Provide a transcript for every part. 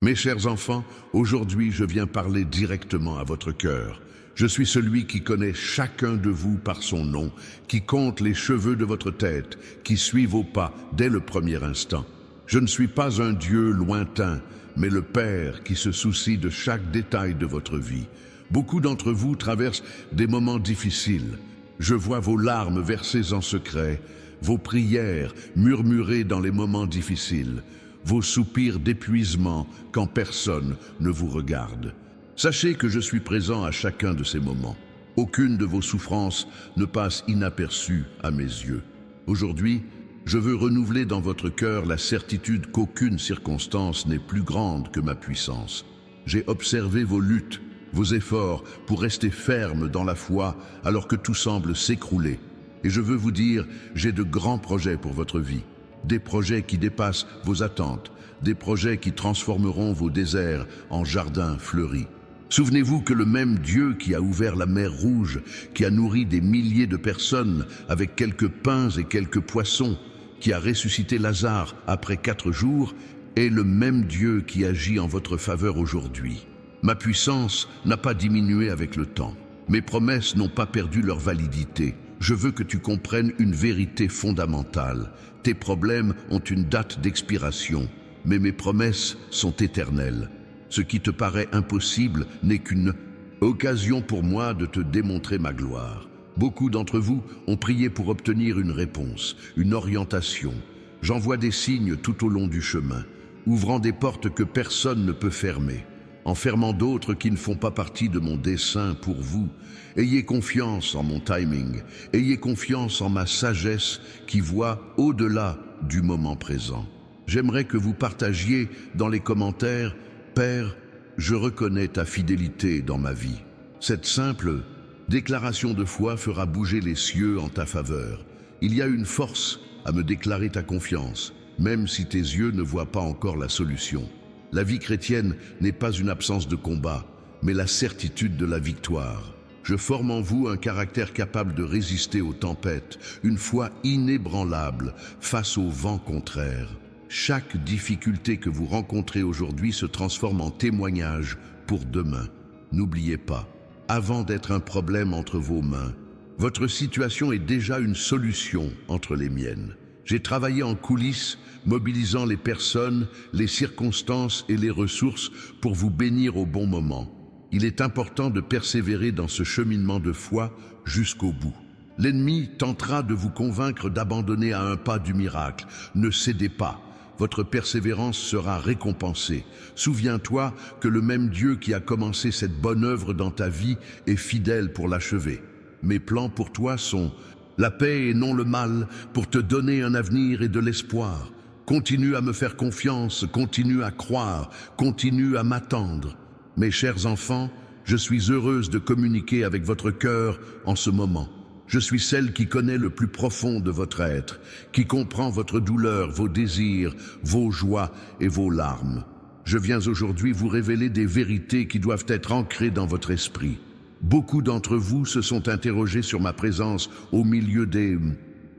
Mes chers enfants, aujourd'hui je viens parler directement à votre cœur. Je suis celui qui connaît chacun de vous par son nom, qui compte les cheveux de votre tête, qui suit vos pas dès le premier instant. Je ne suis pas un Dieu lointain, mais le Père qui se soucie de chaque détail de votre vie. Beaucoup d'entre vous traversent des moments difficiles. Je vois vos larmes versées en secret, vos prières murmurées dans les moments difficiles, vos soupirs d'épuisement quand personne ne vous regarde. Sachez que je suis présent à chacun de ces moments. Aucune de vos souffrances ne passe inaperçue à mes yeux. Aujourd'hui, je veux renouveler dans votre cœur la certitude qu'aucune circonstance n'est plus grande que ma puissance. J'ai observé vos luttes, vos efforts pour rester ferme dans la foi alors que tout semble s'écrouler. Et je veux vous dire, j'ai de grands projets pour votre vie. Des projets qui dépassent vos attentes, des projets qui transformeront vos déserts en jardins fleuris. Souvenez-vous que le même Dieu qui a ouvert la mer Rouge, qui a nourri des milliers de personnes avec quelques pains et quelques poissons, qui a ressuscité Lazare après 4 jours, est le même Dieu qui agit en votre faveur aujourd'hui. Ma puissance n'a pas diminué avec le temps. Mes promesses n'ont pas perdu leur validité. Je veux que tu comprennes une vérité fondamentale. Tes problèmes ont une date d'expiration, mais mes promesses sont éternelles. Ce qui te paraît impossible n'est qu'une occasion pour moi de te démontrer ma gloire. Beaucoup d'entre vous ont prié pour obtenir une réponse, une orientation. J'envoie des signes tout au long du chemin, ouvrant des portes que personne ne peut fermer, en fermant d'autres qui ne font pas partie de mon dessein pour vous. Ayez confiance en mon timing, ayez confiance en ma sagesse qui voit au-delà du moment présent. J'aimerais que vous partagiez dans les commentaires « Père, je reconnais ta fidélité dans ma vie ». Cette simple déclaration de foi fera bouger les cieux en ta faveur. Il y a une force à me déclarer ta confiance, même si tes yeux ne voient pas encore la solution. La vie chrétienne n'est pas une absence de combat, mais la certitude de la victoire. Je forme en vous un caractère capable de résister aux tempêtes, une foi inébranlable face aux vents contraires. Chaque difficulté que vous rencontrez aujourd'hui se transforme en témoignage pour demain. N'oubliez pas, avant d'être un problème entre vos mains, votre situation est déjà une solution entre les miennes. J'ai travaillé en coulisses, mobilisant les personnes, les circonstances et les ressources pour vous bénir au bon moment. Il est important de persévérer dans ce cheminement de foi jusqu'au bout. L'ennemi tentera de vous convaincre d'abandonner à un pas du miracle. Ne cédez pas. Votre persévérance sera récompensée. Souviens-toi que le même Dieu qui a commencé cette bonne œuvre dans ta vie est fidèle pour l'achever. Mes plans pour toi sont la paix et non le mal, pour te donner un avenir et de l'espoir. Continue à me faire confiance, continue à croire, continue à m'attendre. Mes chers enfants, je suis heureuse de communiquer avec votre cœur en ce moment. Je suis celle qui connaît le plus profond de votre être, qui comprend votre douleur, vos désirs, vos joies et vos larmes. Je viens aujourd'hui vous révéler des vérités qui doivent être ancrées dans votre esprit. Beaucoup d'entre vous se sont interrogés sur ma présence au milieu des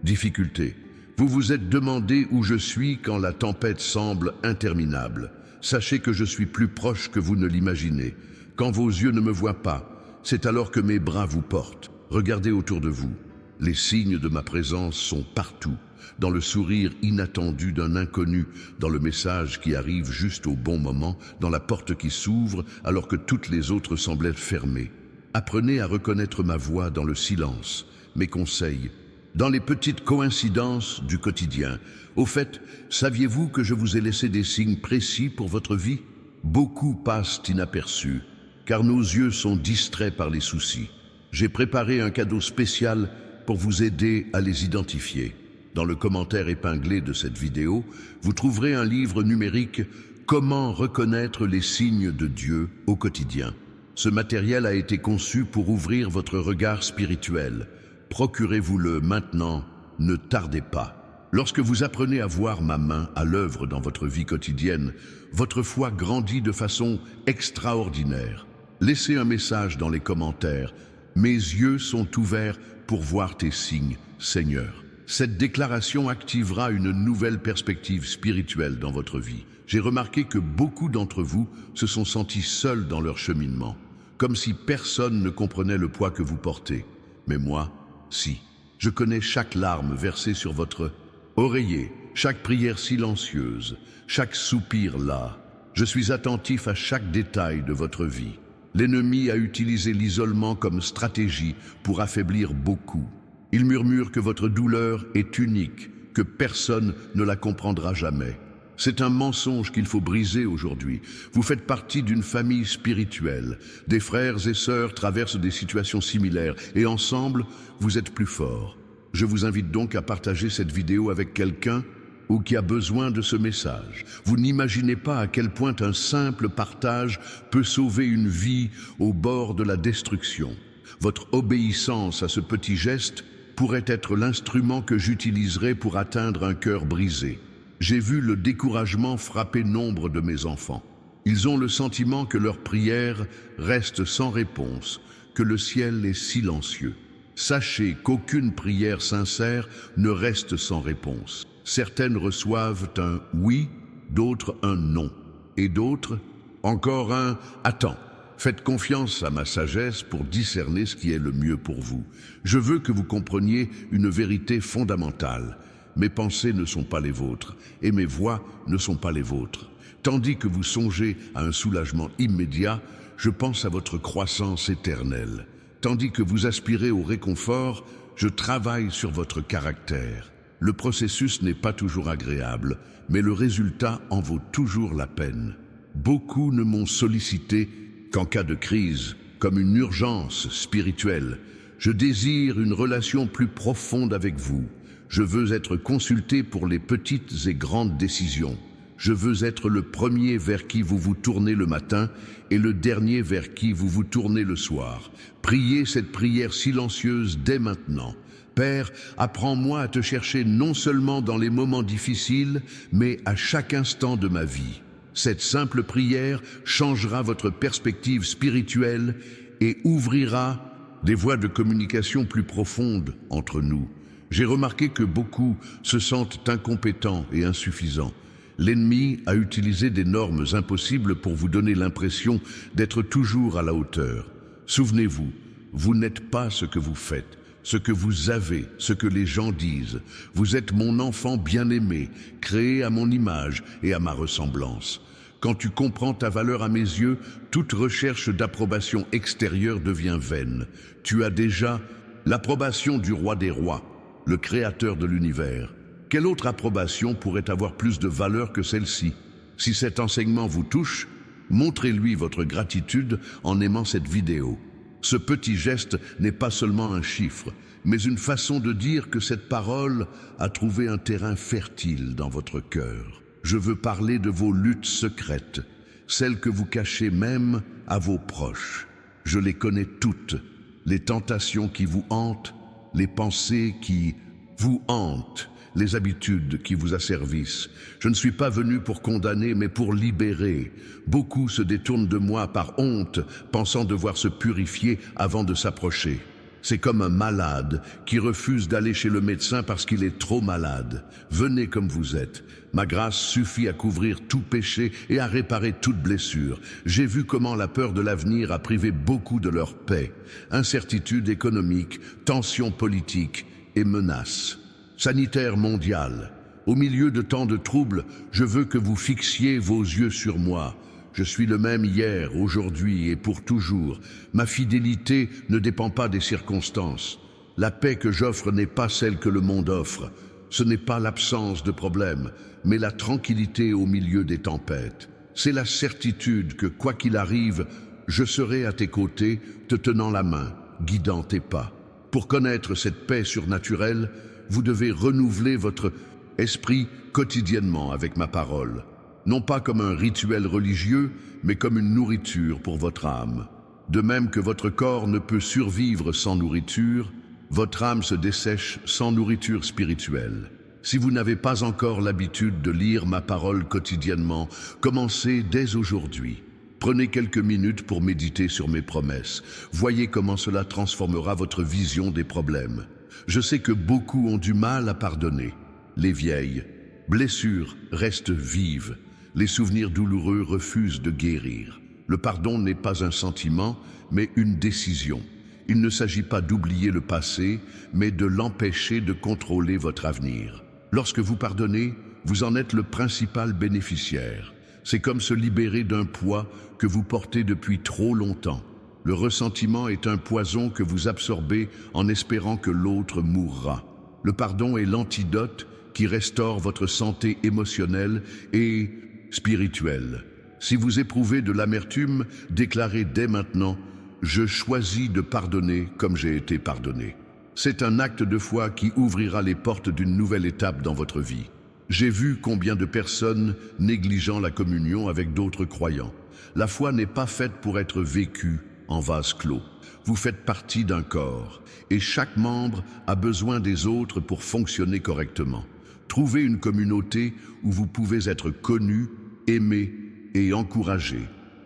difficultés. Vous vous êtes demandé où je suis quand la tempête semble interminable. Sachez que je suis plus proche que vous ne l'imaginez. Quand vos yeux ne me voient pas, c'est alors que mes bras vous portent. Regardez autour de vous. Les signes de ma présence sont partout, dans le sourire inattendu d'un inconnu, dans le message qui arrive juste au bon moment, dans la porte qui s'ouvre alors que toutes les autres semblaient fermées. Apprenez à reconnaître ma voix dans le silence, mes conseils, dans les petites coïncidences du quotidien. Au fait, saviez-vous que je vous ai laissé des signes précis pour votre vie? Beaucoup passent inaperçus, car nos yeux sont distraits par les soucis. J'ai préparé un cadeau spécial pour vous aider à les identifier. Dans le commentaire épinglé de cette vidéo, vous trouverez un livre numérique « Comment reconnaître les signes de Dieu au quotidien ». Ce matériel a été conçu pour ouvrir votre regard spirituel. Procurez-vous-le maintenant, ne tardez pas. Lorsque vous apprenez à voir ma main à l'œuvre dans votre vie quotidienne, votre foi grandit de façon extraordinaire. Laissez un message dans les commentaires. Mes yeux sont ouverts pour voir tes signes, Seigneur. Cette déclaration activera une nouvelle perspective spirituelle dans votre vie. J'ai remarqué que beaucoup d'entre vous se sont sentis seuls dans leur cheminement, comme si personne ne comprenait le poids que vous portez. Mais moi, si. Je connais chaque larme versée sur votre oreiller, chaque prière silencieuse, chaque soupir là. Je suis attentif à chaque détail de votre vie. L'ennemi a utilisé l'isolement comme stratégie pour affaiblir beaucoup. Il murmure que votre douleur est unique, que personne ne la comprendra jamais. C'est un mensonge qu'il faut briser aujourd'hui. Vous faites partie d'une famille spirituelle. Des frères et sœurs traversent des situations similaires et ensemble, vous êtes plus forts. Je vous invite donc à partager cette vidéo avec quelqu'un ou qui a besoin de ce message. Vous n'imaginez pas à quel point un simple partage peut sauver une vie au bord de la destruction. Votre obéissance à ce petit geste pourrait être l'instrument que j'utiliserai pour atteindre un cœur brisé. J'ai vu le découragement frapper nombre de mes enfants. Ils ont le sentiment que leurs prières restent sans réponse, que le ciel est silencieux. Sachez qu'aucune prière sincère ne reste sans réponse. Certaines reçoivent un oui, d'autres un non, et d'autres encore un attends. Faites confiance à ma sagesse pour discerner ce qui est le mieux pour vous. Je veux que vous compreniez une vérité fondamentale. Mes pensées ne sont pas les vôtres, et mes voix ne sont pas les vôtres. Tandis que vous songez à un soulagement immédiat, je pense à votre croissance éternelle. Tandis que vous aspirez au réconfort, je travaille sur votre caractère. Le processus n'est pas toujours agréable, mais le résultat en vaut toujours la peine. Beaucoup ne m'ont sollicité qu'en cas de crise, comme une urgence spirituelle. Je désire une relation plus profonde avec vous. Je veux être consulté pour les petites et grandes décisions. Je veux être le premier vers qui vous vous tournez le matin et le dernier vers qui vous vous tournez le soir. Priez cette prière silencieuse dès maintenant. Père, apprends-moi à te chercher non seulement dans les moments difficiles, mais à chaque instant de ma vie. Cette simple prière changera votre perspective spirituelle et ouvrira des voies de communication plus profondes entre nous. J'ai remarqué que beaucoup se sentent incompétents et insuffisants. L'ennemi a utilisé des normes impossibles pour vous donner l'impression d'être toujours à la hauteur. Souvenez-vous, vous n'êtes pas ce que vous faites, ce que vous avez, ce que les gens disent. Vous êtes mon enfant bien-aimé, créé à mon image et à ma ressemblance. Quand tu comprends ta valeur à mes yeux, toute recherche d'approbation extérieure devient vaine. Tu as déjà l'approbation du roi des rois, le créateur de l'univers. Quelle autre approbation pourrait avoir plus de valeur que celle-ci? Si cet enseignement vous touche, montrez-lui votre gratitude en aimant cette vidéo. Ce petit geste n'est pas seulement un chiffre, mais une façon de dire que cette parole a trouvé un terrain fertile dans votre cœur. Je veux parler de vos luttes secrètes, celles que vous cachez même à vos proches. Je les connais toutes, les tentations qui vous hantent, les pensées qui vous hantent, les habitudes qui vous asservissent. Je ne suis pas venu pour condamner, mais pour libérer. Beaucoup se détournent de moi par honte, pensant devoir se purifier avant de s'approcher. C'est comme un malade qui refuse d'aller chez le médecin parce qu'il est trop malade. Venez comme vous êtes. Ma grâce suffit à couvrir tout péché et à réparer toute blessure. J'ai vu comment la peur de l'avenir a privé beaucoup de leur paix. Incertitude économique, tensions politiques et menaces sanitaires mondiales. Au milieu de tant de troubles, je veux que vous fixiez vos yeux sur moi. Je suis le même hier, aujourd'hui et pour toujours. Ma fidélité ne dépend pas des circonstances. La paix que j'offre n'est pas celle que le monde offre. Ce n'est pas l'absence de problèmes, mais la tranquillité au milieu des tempêtes. C'est la certitude que, quoi qu'il arrive, je serai à tes côtés, te tenant la main, guidant tes pas. Pour connaître cette paix surnaturelle, vous devez renouveler votre esprit quotidiennement avec ma parole. Non pas comme un rituel religieux, mais comme une nourriture pour votre âme. De même que votre corps ne peut survivre sans nourriture, votre âme se dessèche sans nourriture spirituelle. Si vous n'avez pas encore l'habitude de lire ma parole quotidiennement, commencez dès aujourd'hui. Prenez quelques minutes pour méditer sur mes promesses. Voyez comment cela transformera votre vision des problèmes. Je sais que beaucoup ont du mal à pardonner. Les vieilles blessures restent vives. Les souvenirs douloureux refusent de guérir. Le pardon n'est pas un sentiment, mais une décision. Il ne s'agit pas d'oublier le passé, mais de l'empêcher de contrôler votre avenir. Lorsque vous pardonnez, vous en êtes le principal bénéficiaire. C'est comme se libérer d'un poids que vous portez depuis trop longtemps. Le ressentiment est un poison que vous absorbez en espérant que l'autre mourra. Le pardon est l'antidote qui restaure votre santé émotionnelle et spirituelle. Si vous éprouvez de l'amertume, déclarez dès maintenant « Je choisis de pardonner comme j'ai été pardonné ». C'est un acte de foi qui ouvrira les portes d'une nouvelle étape dans votre vie. J'ai vu combien de personnes négligeant la communion avec d'autres croyants. La foi n'est pas faite pour être vécue en vase clos. Vous faites partie d'un corps et chaque membre a besoin des autres pour fonctionner correctement. Trouvez une communauté où vous pouvez être connu, aimé et encouragé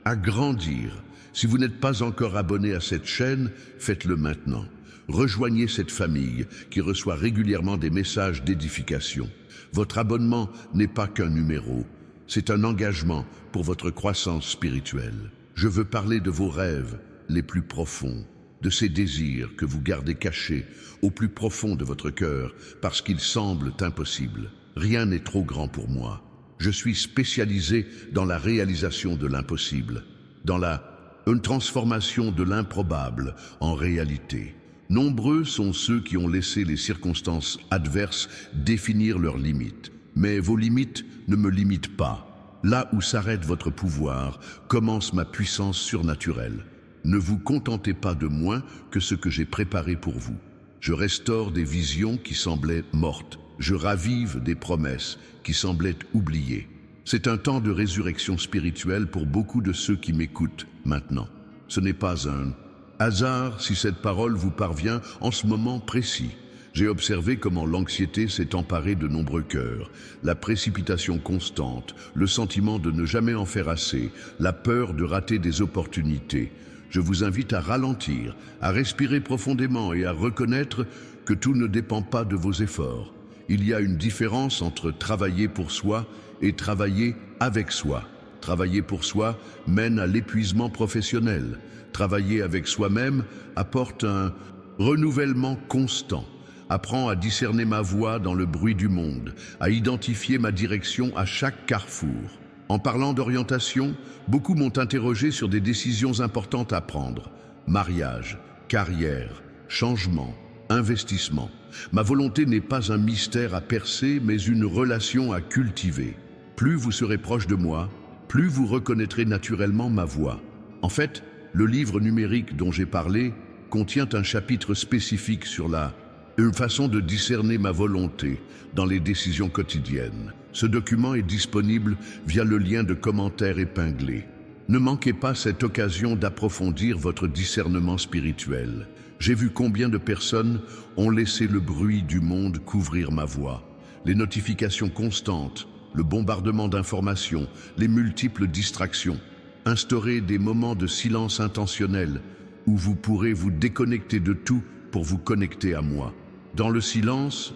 à grandir. Si vous n'êtes pas encore abonné à cette chaîne, faites-le maintenant. Rejoignez cette famille qui reçoit régulièrement des messages d'édification. Votre abonnement n'est pas qu'un numéro, c'est un engagement pour votre croissance spirituelle. Je veux parler de vos rêves les plus profonds, de ces désirs que vous gardez cachés au plus profond de votre cœur parce qu'ils semblent impossibles. Rien n'est trop grand pour moi. Je suis spécialisé dans la réalisation de l'impossible, dans une transformation de l'improbable en réalité. Nombreux sont ceux qui ont laissé les circonstances adverses définir leurs limites. Mais vos limites ne me limitent pas. Là où s'arrête votre pouvoir, commence ma puissance surnaturelle. Ne vous contentez pas de moins que ce que j'ai préparé pour vous. Je restaure des visions qui semblaient mortes. Je ravive des promesses qui semblaient oubliées. C'est un temps de résurrection spirituelle pour beaucoup de ceux qui m'écoutent maintenant. Ce n'est pas un hasard si cette parole vous parvient en ce moment précis. J'ai observé comment l'anxiété s'est emparée de nombreux cœurs, la précipitation constante, le sentiment de ne jamais en faire assez, la peur de rater des opportunités. Je vous invite à ralentir, à respirer profondément et à reconnaître que tout ne dépend pas de vos efforts. Il y a une différence entre travailler pour soi et travailler avec soi. Travailler pour soi mène à l'épuisement professionnel. Travailler avec soi-même apporte un renouvellement constant. Apprends à discerner ma voix dans le bruit du monde, à identifier ma direction à chaque carrefour. En parlant d'orientation, beaucoup m'ont interrogé sur des décisions importantes à prendre. Mariage, carrière, changement, investissement. Ma volonté n'est pas un mystère à percer, mais une relation à cultiver. Plus vous serez proche de moi, plus vous reconnaîtrez naturellement ma voix. En fait, le livre numérique dont j'ai parlé contient un chapitre spécifique sur une façon de discerner ma volonté dans les décisions quotidiennes. Ce document est disponible via le lien de commentaires épinglé. Ne manquez pas cette occasion d'approfondir votre discernement spirituel. J'ai vu combien de personnes ont laissé le bruit du monde couvrir ma voix. Les notifications constantes, le bombardement d'informations, les multiples distractions. Instaurez des moments de silence intentionnel où vous pourrez vous déconnecter de tout pour vous connecter à moi. Dans le silence,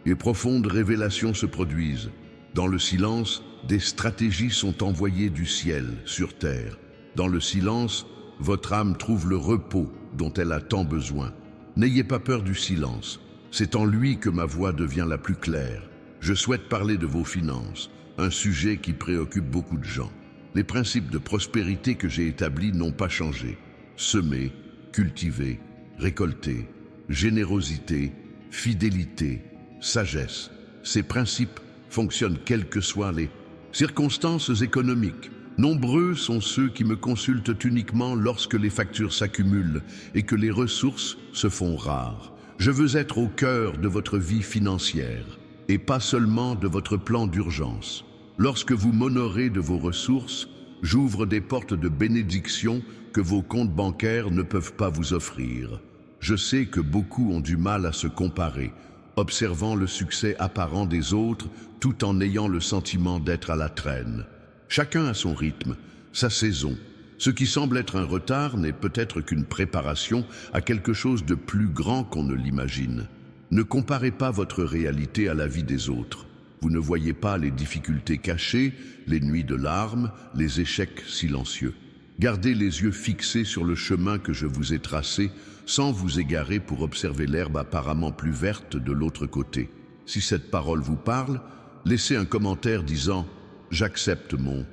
et profondes révélations se produisent. Dans le silence, des stratégies sont envoyées du ciel sur terre. Dans le silence, votre âme trouve le repos dont elle a tant besoin. N'ayez pas peur du silence. C'est en lui que ma voix devient la plus claire. Je souhaite parler de vos finances, un sujet qui préoccupe beaucoup de gens. Les principes de prospérité que j'ai établis n'ont pas changé. Semer, cultiver, récolter, générosité, fidélité, sagesse. Ces principes fonctionnent quelles que soient les circonstances économiques. Nombreux sont ceux qui me consultent uniquement lorsque les factures s'accumulent et que les ressources se font rares. Je veux être au cœur de votre vie financière et pas seulement de votre plan d'urgence. Lorsque vous m'honorez de vos ressources, j'ouvre des portes de bénédiction que vos comptes bancaires ne peuvent pas vous offrir. Je sais que beaucoup ont du mal à se comparer, observant le succès apparent des autres tout en ayant le sentiment d'être à la traîne. Chacun a son rythme, sa saison, Ce qui semble être un retard n'est peut-être qu'une préparation à quelque chose de plus grand qu'on ne l'imagine. Ne comparez pas votre réalité à la vie des autres. Vous ne voyez pas les difficultés cachées, les nuits de larmes, les échecs silencieux. Gardez les yeux fixés sur le chemin que je vous ai tracé, sans vous égarer pour observer l'herbe apparemment plus verte de l'autre côté. Si cette parole vous parle, laissez un commentaire disant « J'accepte mon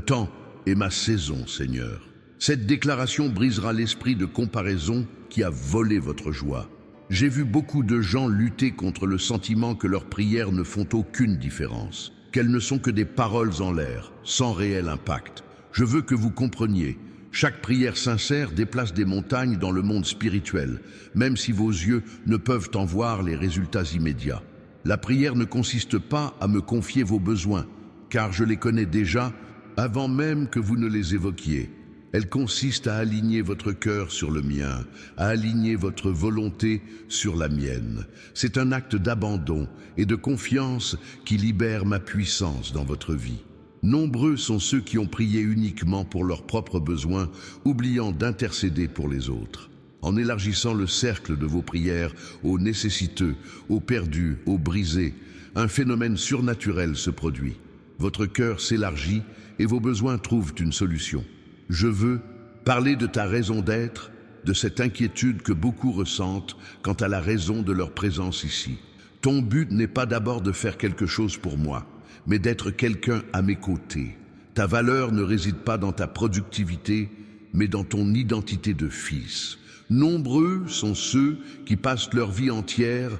temps et ma saison, Seigneur ». Cette déclaration brisera l'esprit de comparaison qui a volé votre joie. J'ai vu beaucoup de gens lutter contre le sentiment que leurs prières ne font aucune différence, qu'elles ne sont que des paroles en l'air, sans réel impact. Je veux que vous compreniez, chaque prière sincère déplace des montagnes dans le monde spirituel, même si vos yeux ne peuvent en voir les résultats immédiats. La prière ne consiste pas à me confier vos besoins, car je les connais déjà avant même que vous ne les évoquiez. Elle consiste à aligner votre cœur sur le mien, à aligner votre volonté sur la mienne. C'est un acte d'abandon et de confiance qui libère ma puissance dans votre vie. Nombreux sont ceux qui ont prié uniquement pour leurs propres besoins, oubliant d'intercéder pour les autres. En élargissant le cercle de vos prières aux nécessiteux, aux perdus, aux brisés, un phénomène surnaturel se produit. Votre cœur s'élargit et vos besoins trouvent une solution. Je veux parler de ta raison d'être, de cette inquiétude que beaucoup ressentent quant à la raison de leur présence ici. Ton but n'est pas d'abord de faire quelque chose pour moi, mais d'être quelqu'un à mes côtés. Ta valeur ne réside pas dans ta productivité, mais dans ton identité de fils. Nombreux sont ceux qui passent leur vie entière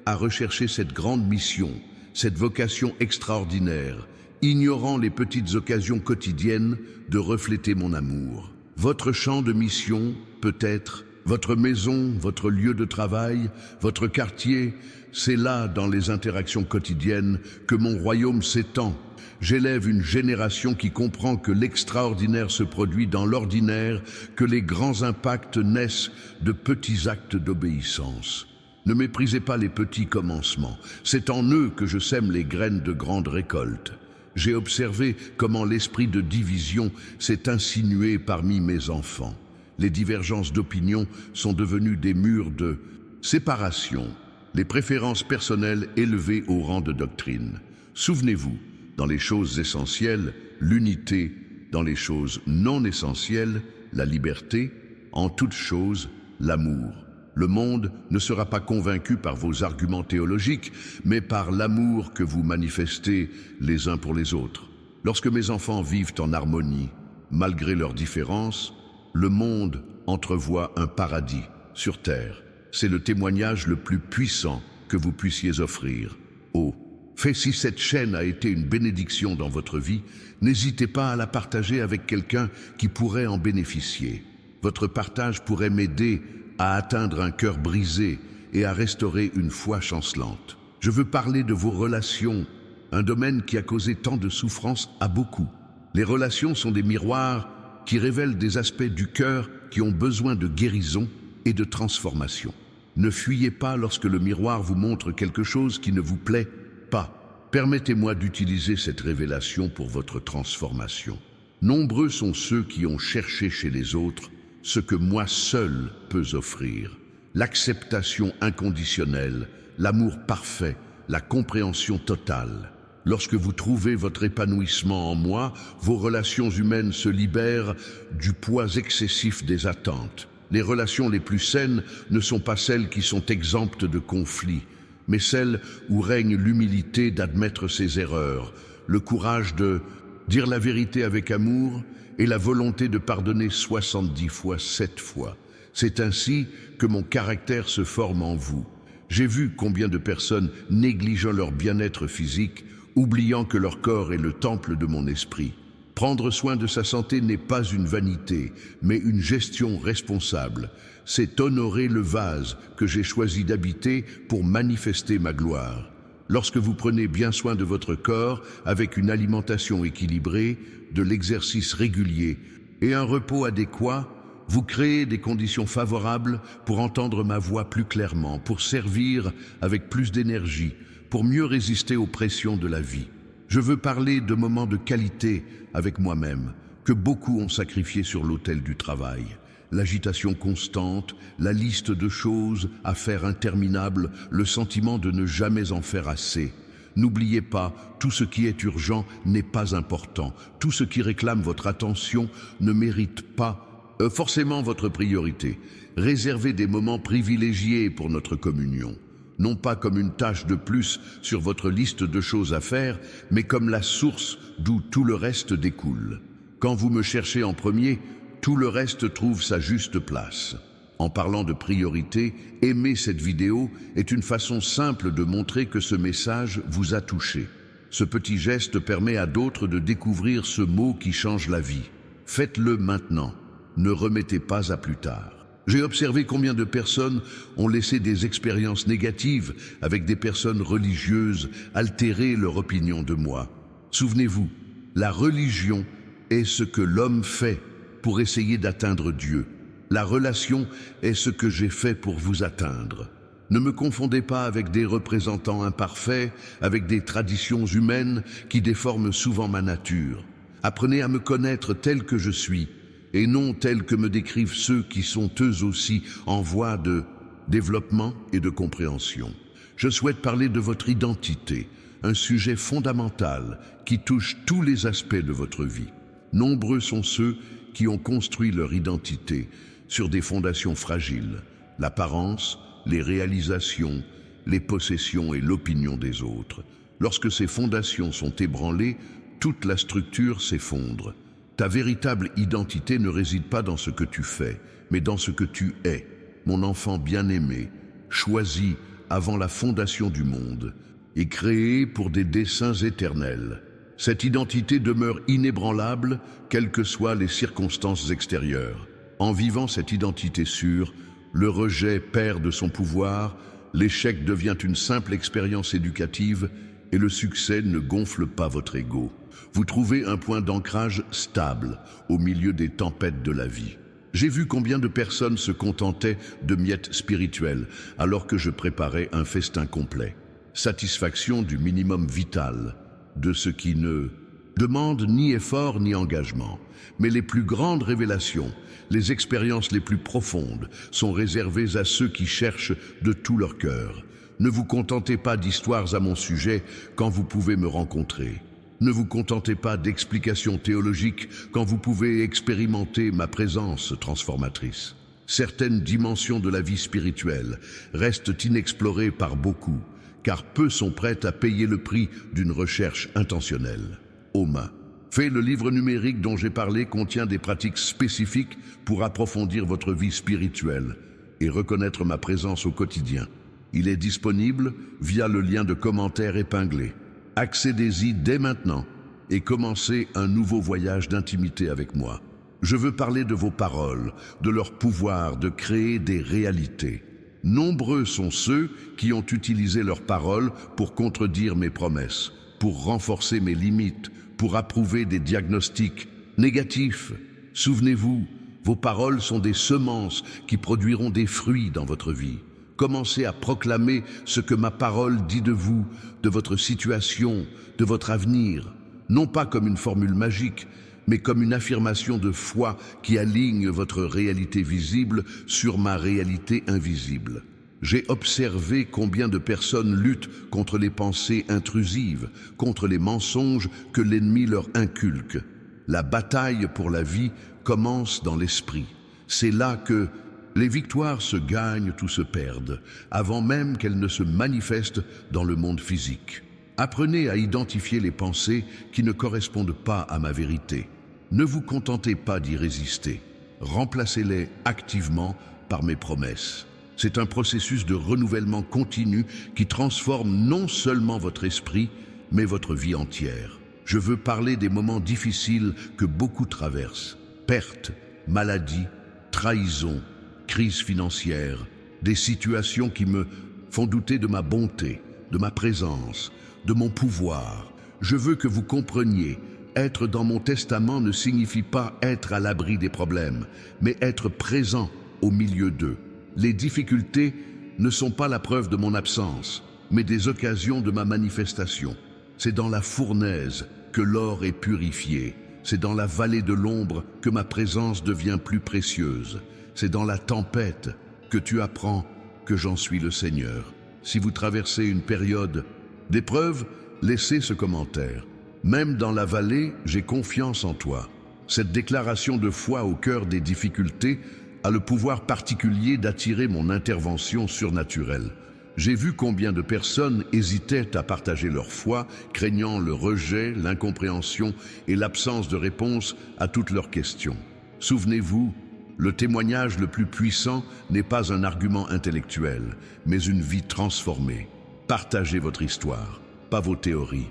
à rechercher cette grande mission, cette vocation extraordinaire, ignorant les petites occasions quotidiennes de refléter mon amour. Votre champ de mission, peut-être, votre maison, votre lieu de travail, votre quartier, c'est là, dans les interactions quotidiennes, que mon royaume s'étend. J'élève une génération qui comprend que l'extraordinaire se produit dans l'ordinaire, que les grands impacts naissent de petits actes d'obéissance. Ne méprisez pas les petits commencements, c'est en eux que je sème les graines de grandes récoltes. J'ai observé comment l'esprit de division s'est insinué parmi mes enfants. Les divergences d'opinion sont devenues des murs de séparation, les préférences personnelles élevées au rang de doctrine. Souvenez-vous, dans les choses essentielles, l'unité, dans les choses non essentielles, la liberté, en toutes choses, l'amour. Le monde ne sera pas convaincu par vos arguments théologiques, mais par l'amour que vous manifestez les uns pour les autres. Lorsque mes enfants vivent en harmonie, malgré leurs différences, le monde entrevoit un paradis sur terre. C'est le témoignage le plus puissant que vous puissiez offrir. Oh, si cette chaîne a été une bénédiction dans votre vie, n'hésitez pas à la partager avec quelqu'un qui pourrait en bénéficier. Votre partage pourrait m'aider à atteindre un cœur brisé et à restaurer une foi chancelante. Je veux parler de vos relations, un domaine qui a causé tant de souffrance à beaucoup. Les relations sont des miroirs qui révèlent des aspects du cœur qui ont besoin de guérison et de transformation. Ne fuyez pas lorsque le miroir vous montre quelque chose qui ne vous plaît pas. Permettez-moi d'utiliser cette révélation pour votre transformation. Nombreux sont ceux qui ont cherché chez les autres ce que moi seul peux offrir. L'acceptation inconditionnelle, l'amour parfait, la compréhension totale. Lorsque vous trouvez votre épanouissement en moi, vos relations humaines se libèrent du poids excessif des attentes. Les relations les plus saines ne sont pas celles qui sont exemptes de conflits, mais celles où règne l'humilité d'admettre ses erreurs, le courage de dire la vérité avec amour et la volonté de pardonner 70 fois, 7 fois. C'est ainsi que mon caractère se forme en vous. J'ai vu combien de personnes négligeant leur bien-être physique, oubliant que leur corps est le temple de mon esprit. Prendre soin de sa santé n'est pas une vanité, mais une gestion responsable. C'est honorer le vase que j'ai choisi d'habiter pour manifester ma gloire. Lorsque vous prenez bien soin de votre corps avec une alimentation équilibrée, de l'exercice régulier et un repos adéquat, vous créez des conditions favorables pour entendre ma voix plus clairement, pour servir avec plus d'énergie, pour mieux résister aux pressions de la vie. Je veux parler de moments de qualité avec moi-même, que beaucoup ont sacrifié sur l'autel du travail. L'agitation constante, la liste de choses à faire interminable, le sentiment de ne jamais en faire assez. N'oubliez pas, tout ce qui est urgent n'est pas important. Tout ce qui réclame votre attention ne mérite pas forcément votre priorité. Réservez des moments privilégiés pour notre communion. Non pas comme une tâche de plus sur votre liste de choses à faire, mais comme la source d'où tout le reste découle. Quand vous me cherchez en premier, tout le reste trouve sa juste place. En parlant de priorité, aimer cette vidéo est une façon simple de montrer que ce message vous a touché. Ce petit geste permet à d'autres de découvrir ce mot qui change la vie. Faites-le maintenant. Ne remettez pas à plus tard. J'ai observé combien de personnes ont laissé des expériences négatives avec des personnes religieuses altérer leur opinion de moi. Souvenez-vous, la religion est ce que l'homme fait pour essayer d'atteindre Dieu. La relation est ce que j'ai fait pour vous atteindre. Ne me confondez pas avec des représentants imparfaits, avec des traditions humaines qui déforment souvent ma nature. Apprenez à me connaître tel que je suis, et non tel que me décrivent ceux qui sont eux aussi en voie de développement et de compréhension. Je souhaite parler de votre identité, un sujet fondamental qui touche tous les aspects de votre vie. Nombreux sont ceux qui ont construit leur identité sur des fondations fragiles, l'apparence, les réalisations, les possessions et l'opinion des autres. Lorsque ces fondations sont ébranlées, toute la structure s'effondre. Ta véritable identité ne réside pas dans ce que tu fais, mais dans ce que tu es, mon enfant bien-aimé, choisi avant la fondation du monde et créé pour des desseins éternels. Cette identité demeure inébranlable, quelles que soient les circonstances extérieures. En vivant cette identité sûre, le rejet perd de son pouvoir, l'échec devient une simple expérience éducative et le succès ne gonfle pas votre ego. Vous trouvez un point d'ancrage stable au milieu des tempêtes de la vie. J'ai vu combien de personnes se contentaient de miettes spirituelles alors que je préparais un festin complet. Satisfaction du minimum vital, de ce qui ne demande ni effort ni engagement. Mais les plus grandes révélations, les expériences les plus profondes sont réservées à ceux qui cherchent de tout leur cœur. Ne vous contentez pas d'histoires à mon sujet quand vous pouvez me rencontrer. Ne vous contentez pas d'explications théologiques quand vous pouvez expérimenter ma présence transformatrice. Certaines dimensions de la vie spirituelle restent inexplorées par beaucoup, car peu sont prêts à payer le prix d'une recherche intentionnelle. Oma. Fait, le livre numérique dont j'ai parlé contient des pratiques spécifiques pour approfondir votre vie spirituelle et reconnaître ma présence au quotidien. Il est disponible via le lien de commentaire épinglé. Accédez-y dès maintenant et commencez un nouveau voyage d'intimité avec moi. Je veux parler de vos paroles, de leur pouvoir de créer des réalités. Nombreux sont ceux qui ont utilisé leurs paroles pour contredire mes promesses, pour renforcer mes limites, pour approuver des diagnostics négatifs. Souvenez-vous, vos paroles sont des semences qui produiront des fruits dans votre vie. Commencez à proclamer ce que ma parole dit de vous, de votre situation, de votre avenir, non pas comme une formule magique, mais comme une affirmation de foi qui aligne votre réalité visible sur ma réalité invisible. J'ai observé combien de personnes luttent contre les pensées intrusives, contre les mensonges que l'ennemi leur inculque. La bataille pour la vie commence dans l'esprit. C'est là que les victoires se gagnent ou se perdent, avant même qu'elles ne se manifestent dans le monde physique. Apprenez à identifier les pensées qui ne correspondent pas à ma vérité. Ne vous contentez pas d'y résister. Remplacez-les activement par mes promesses. C'est un processus de renouvellement continu qui transforme non seulement votre esprit, mais votre vie entière. Je veux parler des moments difficiles que beaucoup traversent. Pertes, maladies, trahison, crise financière, des situations qui me font douter de ma bonté, de ma présence, de mon pouvoir. Je veux que vous compreniez, être dans mon testament ne signifie pas être à l'abri des problèmes, mais être présent au milieu d'eux. Les difficultés ne sont pas la preuve de mon absence, mais des occasions de ma manifestation. C'est dans la fournaise que l'or est purifié, C'est dans la vallée de l'ombre que ma présence devient plus précieuse. C'est dans la tempête que tu apprends que j'en suis le Seigneur. Si vous traversez une période d'épreuve, laissez ce commentaire. Même dans la vallée, j'ai confiance en toi. Cette déclaration de foi au cœur des difficultés a le pouvoir particulier d'attirer mon intervention surnaturelle. J'ai vu combien de personnes hésitaient à partager leur foi, craignant le rejet, l'incompréhension et l'absence de réponse à toutes leurs questions. Souvenez-vous, le témoignage le plus puissant n'est pas un argument intellectuel, mais une vie transformée. Partagez votre histoire, pas vos théories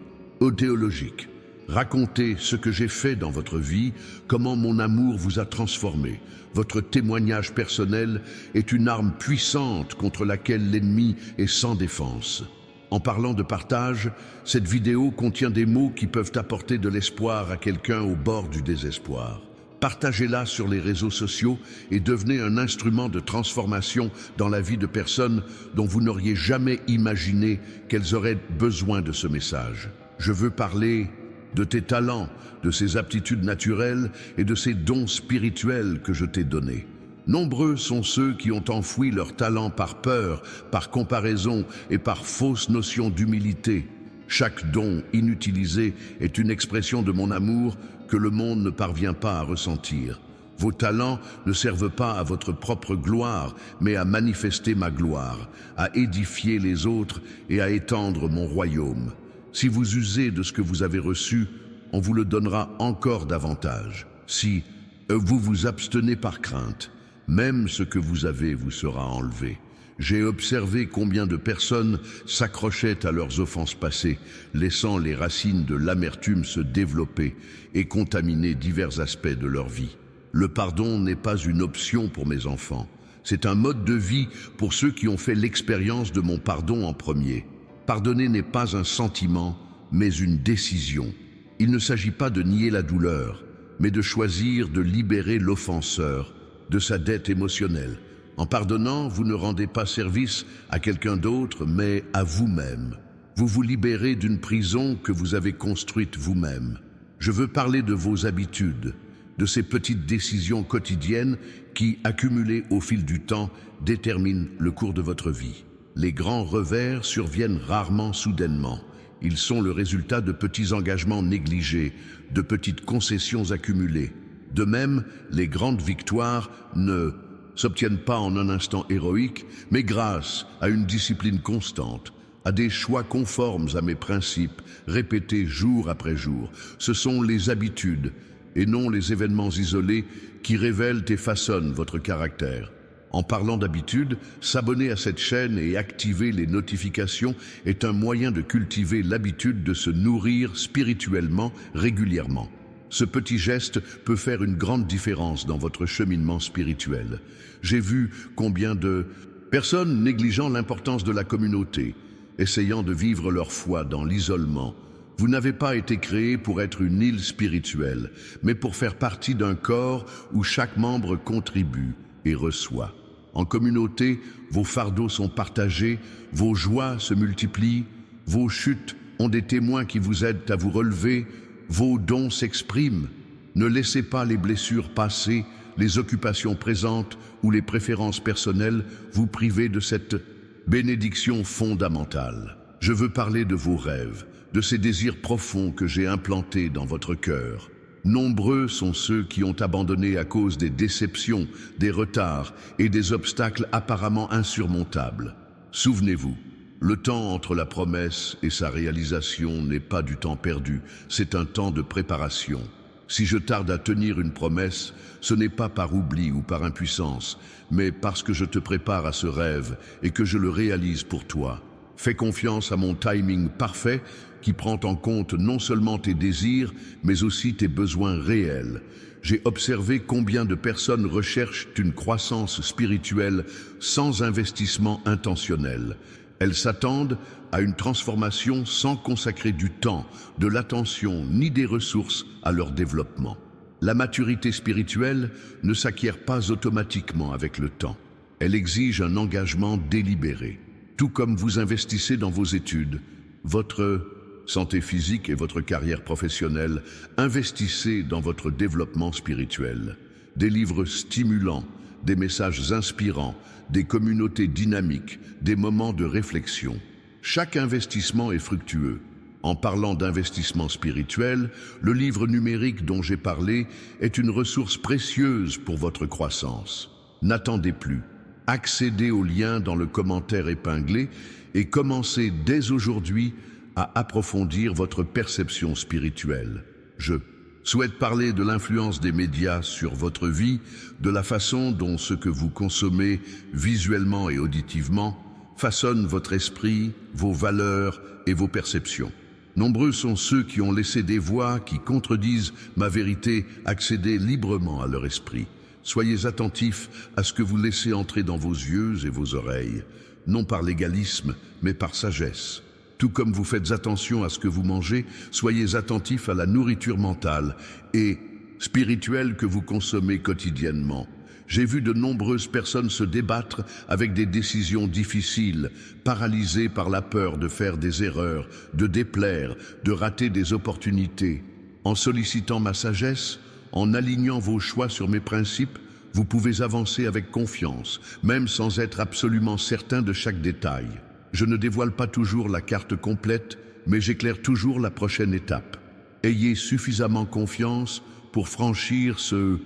théologiques. Racontez ce que j'ai fait dans votre vie, comment mon amour vous a transformé. Votre témoignage personnel est une arme puissante contre laquelle l'ennemi est sans défense. En parlant de partage, cette vidéo contient des mots qui peuvent apporter de l'espoir à quelqu'un au bord du désespoir. Partagez-la sur les réseaux sociaux et devenez un instrument de transformation dans la vie de personnes dont vous n'auriez jamais imaginé qu'elles auraient besoin de ce message. Je veux parler de tes talents, de ces aptitudes naturelles et de ces dons spirituels que je t'ai donnés. Nombreux sont ceux qui ont enfoui leurs talents par peur, par comparaison et par fausse notion d'humilité. Chaque don inutilisé est une expression de mon amour que le monde ne parvient pas à ressentir. Vos talents ne servent pas à votre propre gloire, mais à manifester ma gloire, à édifier les autres et à étendre mon royaume. Si vous usez de ce que vous avez reçu, on vous le donnera encore davantage. Si vous vous abstenez par crainte, même ce que vous avez vous sera enlevé. J'ai observé combien de personnes s'accrochaient à leurs offenses passées, laissant les racines de l'amertume se développer et contaminer divers aspects de leur vie. Le pardon n'est pas une option pour mes enfants. C'est un mode de vie pour ceux qui ont fait l'expérience de mon pardon en premier. Pardonner n'est pas un sentiment, mais une décision. Il ne s'agit pas de nier la douleur, mais de choisir de libérer l'offenseur de sa dette émotionnelle. En pardonnant, vous ne rendez pas service à quelqu'un d'autre, mais à vous-même. Vous vous libérez d'une prison que vous avez construite vous-même. Je veux parler de vos habitudes, de ces petites décisions quotidiennes qui, accumulées au fil du temps, déterminent le cours de votre vie. Les grands revers surviennent rarement soudainement. Ils sont le résultat de petits engagements négligés, de petites concessions accumulées. De même, les grandes victoires ne s'obtiennent pas en un instant héroïque, mais grâce à une discipline constante, à des choix conformes à mes principes, répétés jour après jour. Ce sont les habitudes, et non les événements isolés, qui révèlent et façonnent votre caractère. En parlant d'habitude, s'abonner à cette chaîne et activer les notifications est un moyen de cultiver l'habitude de se nourrir spirituellement régulièrement. Ce petit geste peut faire une grande différence dans votre cheminement spirituel. J'ai vu combien de personnes négligeant l'importance de la communauté, essayant de vivre leur foi dans l'isolement. Vous n'avez pas été créé pour être une île spirituelle, mais pour faire partie d'un corps où chaque membre contribue et reçoit. En communauté, vos fardeaux sont partagés, vos joies se multiplient, vos chutes ont des témoins qui vous aident à vous relever, vos dons s'expriment. Ne laissez pas les blessures passées, les occupations présentes ou les préférences personnelles vous priver de cette bénédiction fondamentale. Je veux parler de vos rêves, de ces désirs profonds que j'ai implantés dans votre cœur. Nombreux sont ceux qui ont abandonné à cause des déceptions, des retards et des obstacles apparemment insurmontables. Souvenez-vous, le temps entre la promesse et sa réalisation n'est pas du temps perdu, c'est un temps de préparation. Si je tarde à tenir une promesse, ce n'est pas par oubli ou par impuissance, mais parce que je te prépare à ce rêve et que je le réalise pour toi. Fais confiance à mon timing parfait qui prend en compte non seulement tes désirs, mais aussi tes besoins réels. J'ai observé combien de personnes recherchent une croissance spirituelle sans investissement intentionnel. Elles s'attendent à une transformation sans consacrer du temps, de l'attention ni des ressources à leur développement. La maturité spirituelle ne s'acquiert pas automatiquement avec le temps. Elle exige un engagement délibéré. Tout comme vous investissez dans vos études, votre santé physique et votre carrière professionnelle, investissez dans votre développement spirituel. Des livres stimulants, des messages inspirants, des communautés dynamiques, des moments de réflexion. Chaque investissement est fructueux. En parlant d'investissement spirituel, le livre numérique dont j'ai parlé est une ressource précieuse pour votre croissance. N'attendez plus. Accédez au lien dans le commentaire épinglé et commencez dès aujourd'hui à approfondir votre perception spirituelle. Je souhaite parler de l'influence des médias sur votre vie, de la façon dont ce que vous consommez visuellement et auditivement façonne votre esprit, vos valeurs et vos perceptions. Nombreux sont ceux qui ont laissé des voix qui contredisent ma vérité accéder librement à leur esprit. Soyez attentifs à ce que vous laissez entrer dans vos yeux et vos oreilles, non par légalisme, mais par sagesse. Tout comme vous faites attention à ce que vous mangez, soyez attentifs à la nourriture mentale et spirituelle que vous consommez quotidiennement. J'ai vu de nombreuses personnes se débattre avec des décisions difficiles, paralysées par la peur de faire des erreurs, de déplaire, de rater des opportunités. En sollicitant ma sagesse, en alignant vos choix sur mes principes, vous pouvez avancer avec confiance, même sans être absolument certain de chaque détail. Je ne dévoile pas toujours la carte complète, mais j'éclaire toujours la prochaine étape. Ayez suffisamment confiance pour franchir ce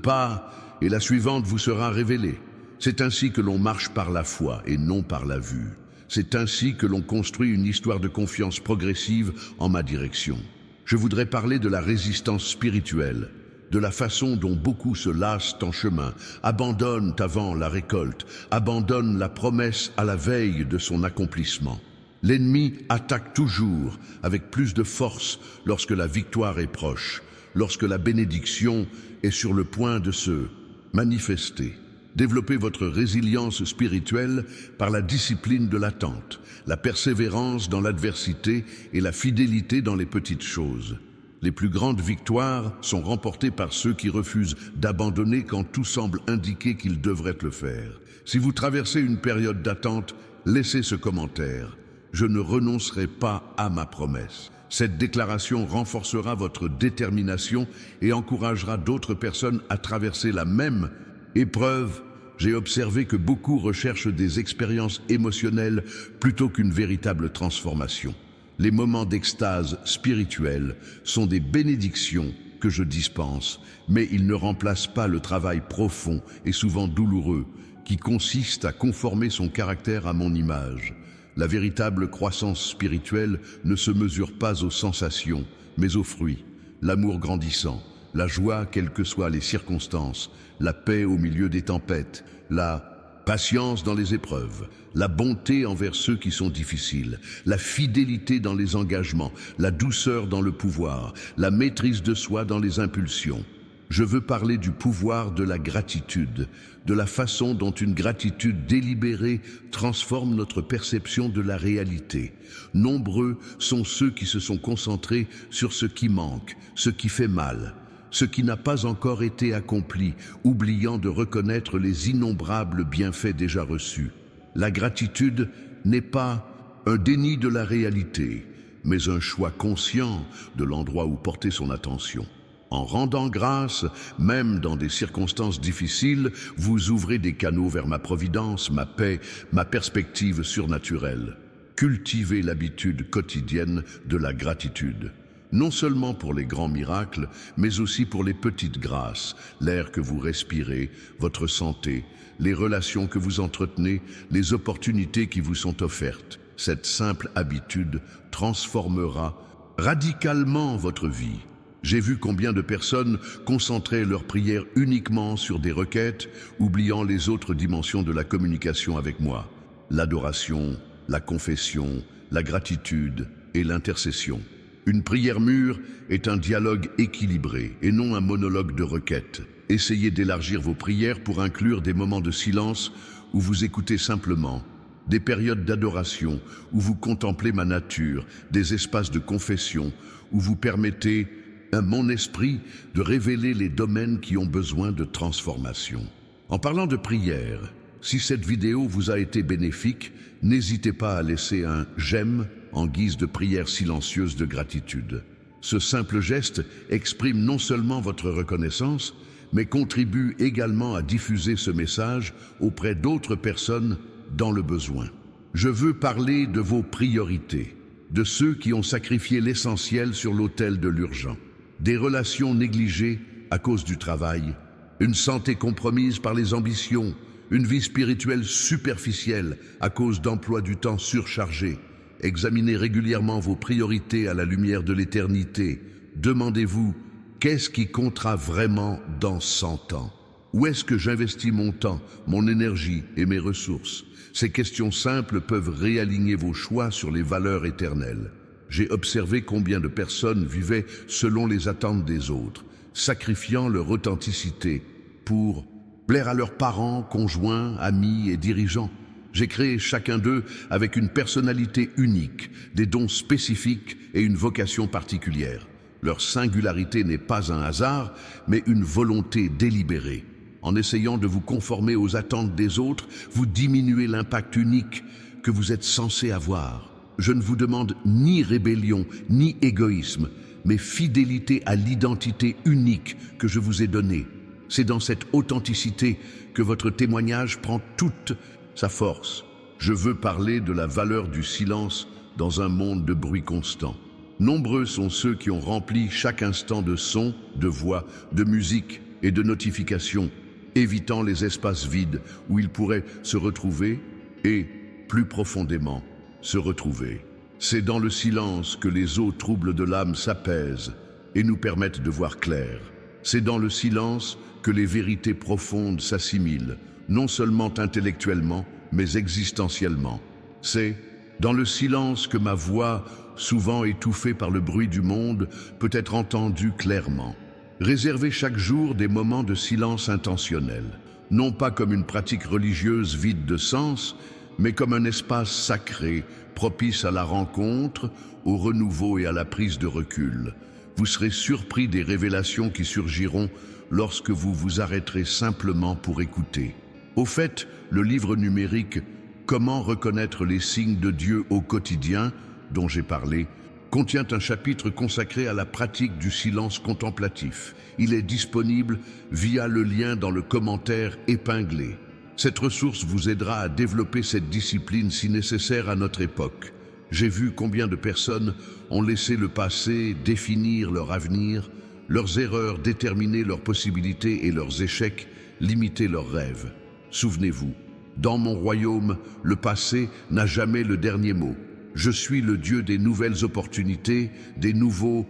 pas et la suivante vous sera révélée. C'est ainsi que l'on marche par la foi et non par la vue. C'est ainsi que l'on construit une histoire de confiance progressive en ma direction. Je voudrais parler de la résistance spirituelle, de la façon dont beaucoup se lassent en chemin, abandonnent avant la récolte, abandonnent la promesse à la veille de son accomplissement. L'ennemi attaque toujours avec plus de force lorsque la victoire est proche, lorsque la bénédiction est sur le point de se manifester. Développez votre résilience spirituelle par la discipline de l'attente, la persévérance dans l'adversité et la fidélité dans les petites choses. Les plus grandes victoires sont remportées par ceux qui refusent d'abandonner quand tout semble indiquer qu'ils devraient le faire. Si vous traversez une période d'attente, laissez ce commentaire. Je ne renoncerai pas à ma promesse. Cette déclaration renforcera votre détermination et encouragera d'autres personnes à traverser la même épreuve. J'ai observé que beaucoup recherchent des expériences émotionnelles plutôt qu'une véritable transformation. Les moments d'extase spirituelle sont des bénédictions que je dispense, mais ils ne remplacent pas le travail profond et souvent douloureux qui consiste à conformer son caractère à mon image. La véritable croissance spirituelle ne se mesure pas aux sensations, mais aux fruits. L'amour grandissant, la joie quelles que soient les circonstances, la paix au milieu des tempêtes, la patience dans les épreuves, la bonté envers ceux qui sont difficiles, la fidélité dans les engagements, la douceur dans le pouvoir, la maîtrise de soi dans les impulsions. Je veux parler du pouvoir de la gratitude, de la façon dont une gratitude délibérée transforme notre perception de la réalité. Nombreux sont ceux qui se sont concentrés sur ce qui manque, ce qui fait mal, ce qui n'a pas encore été accompli, oubliant de reconnaître les innombrables bienfaits déjà reçus. La gratitude n'est pas un déni de la réalité, mais un choix conscient de l'endroit où porter son attention. En rendant grâce, même dans des circonstances difficiles, vous ouvrez des canaux vers ma providence, ma paix, ma perspective surnaturelle. Cultivez l'habitude quotidienne de la gratitude. Non seulement pour les grands miracles, mais aussi pour les petites grâces, l'air que vous respirez, votre santé, les relations que vous entretenez, les opportunités qui vous sont offertes. Cette simple habitude transformera radicalement votre vie. J'ai vu combien de personnes concentraient leurs prières uniquement sur des requêtes, oubliant les autres dimensions de la communication avec moi. L'adoration, la confession, la gratitude et l'intercession. Une prière mûre est un dialogue équilibré et non un monologue de requêtes. Essayez d'élargir vos prières pour inclure des moments de silence où vous écoutez simplement, des périodes d'adoration où vous contemplez ma nature, des espaces de confession où vous permettez à mon esprit de révéler les domaines qui ont besoin de transformation. En parlant de prière, si cette vidéo vous a été bénéfique, n'hésitez pas à laisser un j'aime en guise de prière silencieuse de gratitude. Ce simple geste exprime non seulement votre reconnaissance, mais contribue également à diffuser ce message auprès d'autres personnes dans le besoin. Je veux parler de vos priorités, de ceux qui ont sacrifié l'essentiel sur l'autel de l'urgent, des relations négligées à cause du travail, une santé compromise par les ambitions, une vie spirituelle superficielle à cause d'emplois du temps surchargés. Examinez régulièrement vos priorités à la lumière de l'éternité. Demandez-vous, qu'est-ce qui comptera vraiment dans 100 ans? Où est-ce que j'investis mon temps, mon énergie et mes ressources? Ces questions simples peuvent réaligner vos choix sur les valeurs éternelles. J'ai observé combien de personnes vivaient selon les attentes des autres, sacrifiant leur authenticité pour plaire à leurs parents, conjoints, amis et dirigeants. J'ai créé chacun d'eux avec une personnalité unique, des dons spécifiques et une vocation particulière. Leur singularité n'est pas un hasard, mais une volonté délibérée. En essayant de vous conformer aux attentes des autres, vous diminuez l'impact unique que vous êtes censé avoir. Je ne vous demande ni rébellion, ni égoïsme, mais fidélité à l'identité unique que je vous ai donnée. C'est dans cette authenticité que votre témoignage prend toute sa force. Je veux parler de la valeur du silence dans un monde de bruit constant. Nombreux sont ceux qui ont rempli chaque instant de sons, de voix, de musique et de notifications, évitant les espaces vides où ils pourraient se retrouver et, plus profondément, se retrouver. C'est dans le silence que les eaux troubles de l'âme s'apaisent et nous permettent de voir clair. C'est dans le silence que les vérités profondes s'assimilent, non seulement intellectuellement, mais existentiellement. C'est dans le silence que ma voix, souvent étouffée par le bruit du monde, peut être entendue clairement. Réservez chaque jour des moments de silence intentionnel, non pas comme une pratique religieuse vide de sens, mais comme un espace sacré, propice à la rencontre, au renouveau et à la prise de recul. Vous serez surpris des révélations qui surgiront lorsque vous vous arrêterez simplement pour écouter. Au fait, le livre numérique « Comment reconnaître les signes de Dieu au quotidien » dont j'ai parlé, contient un chapitre consacré à la pratique du silence contemplatif. Il est disponible via le lien dans le commentaire épinglé. Cette ressource vous aidera à développer cette discipline si nécessaire à notre époque. J'ai vu combien de personnes ont laissé le passé définir leur avenir, leurs erreurs déterminer leurs possibilités et leurs échecs limiter leurs rêves. Souvenez-vous, dans mon royaume, le passé n'a jamais le dernier mot. Je suis le Dieu des nouvelles opportunités, des nouveaux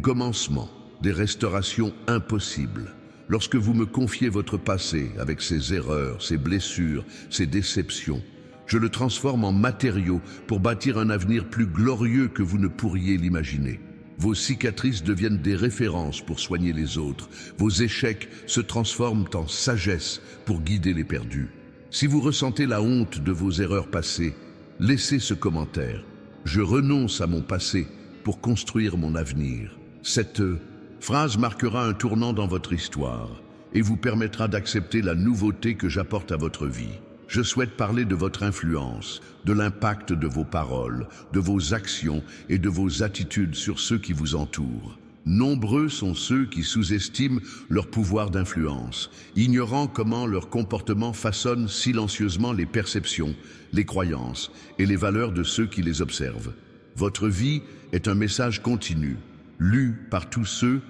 commencements, des restaurations impossibles. Lorsque vous me confiez votre passé avec ses erreurs, ses blessures, ses déceptions, je le transforme en matériau pour bâtir un avenir plus glorieux que vous ne pourriez l'imaginer. Vos cicatrices deviennent des références pour soigner les autres. Vos échecs se transforment en sagesse pour guider les perdus. Si vous ressentez la honte de vos erreurs passées, laissez ce commentaire. Je renonce à mon passé pour construire mon avenir. Cette phrase marquera un tournant dans votre histoire et vous permettra d'accepter la nouveauté que j'apporte à votre vie. Je souhaite parler de votre influence, de l'impact de vos paroles, de vos actions et de vos attitudes sur ceux qui vous entourent. Nombreux sont ceux qui sous-estiment leur pouvoir d'influence, ignorant comment leur comportement façonne silencieusement les perceptions, les croyances et les valeurs de ceux qui les observent. Votre vie est un message continu, lu par tous ceux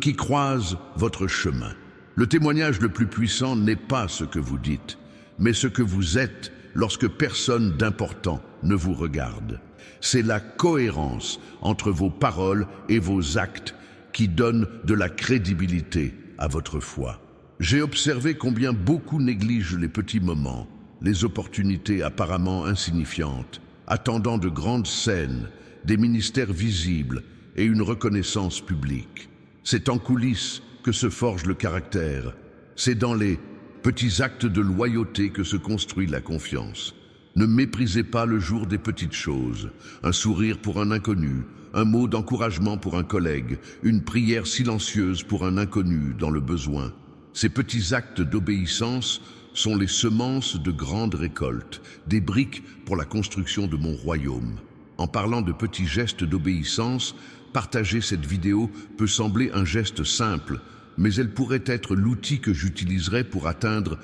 qui croisent votre chemin. Le témoignage le plus puissant n'est pas ce que vous dites, mais ce que vous êtes lorsque personne d'important ne vous regarde. C'est la cohérence entre vos paroles et vos actes qui donne de la crédibilité à votre foi. J'ai observé combien beaucoup négligent les petits moments, les opportunités apparemment insignifiantes, attendant de grandes scènes, des ministères visibles et une reconnaissance publique. C'est en coulisses que se forge le caractère. C'est dans les petits actes de loyauté que se construit la confiance. Ne méprisez pas le jour des petites choses. Un sourire pour un inconnu, un mot d'encouragement pour un collègue, une prière silencieuse pour un inconnu dans le besoin. Ces petits actes d'obéissance sont les semences de grandes récoltes, des briques pour la construction de mon royaume. En parlant de petits gestes d'obéissance, partager cette vidéo peut sembler un geste simple, mais elle pourrait être l'outil que j'utiliserai pour atteindre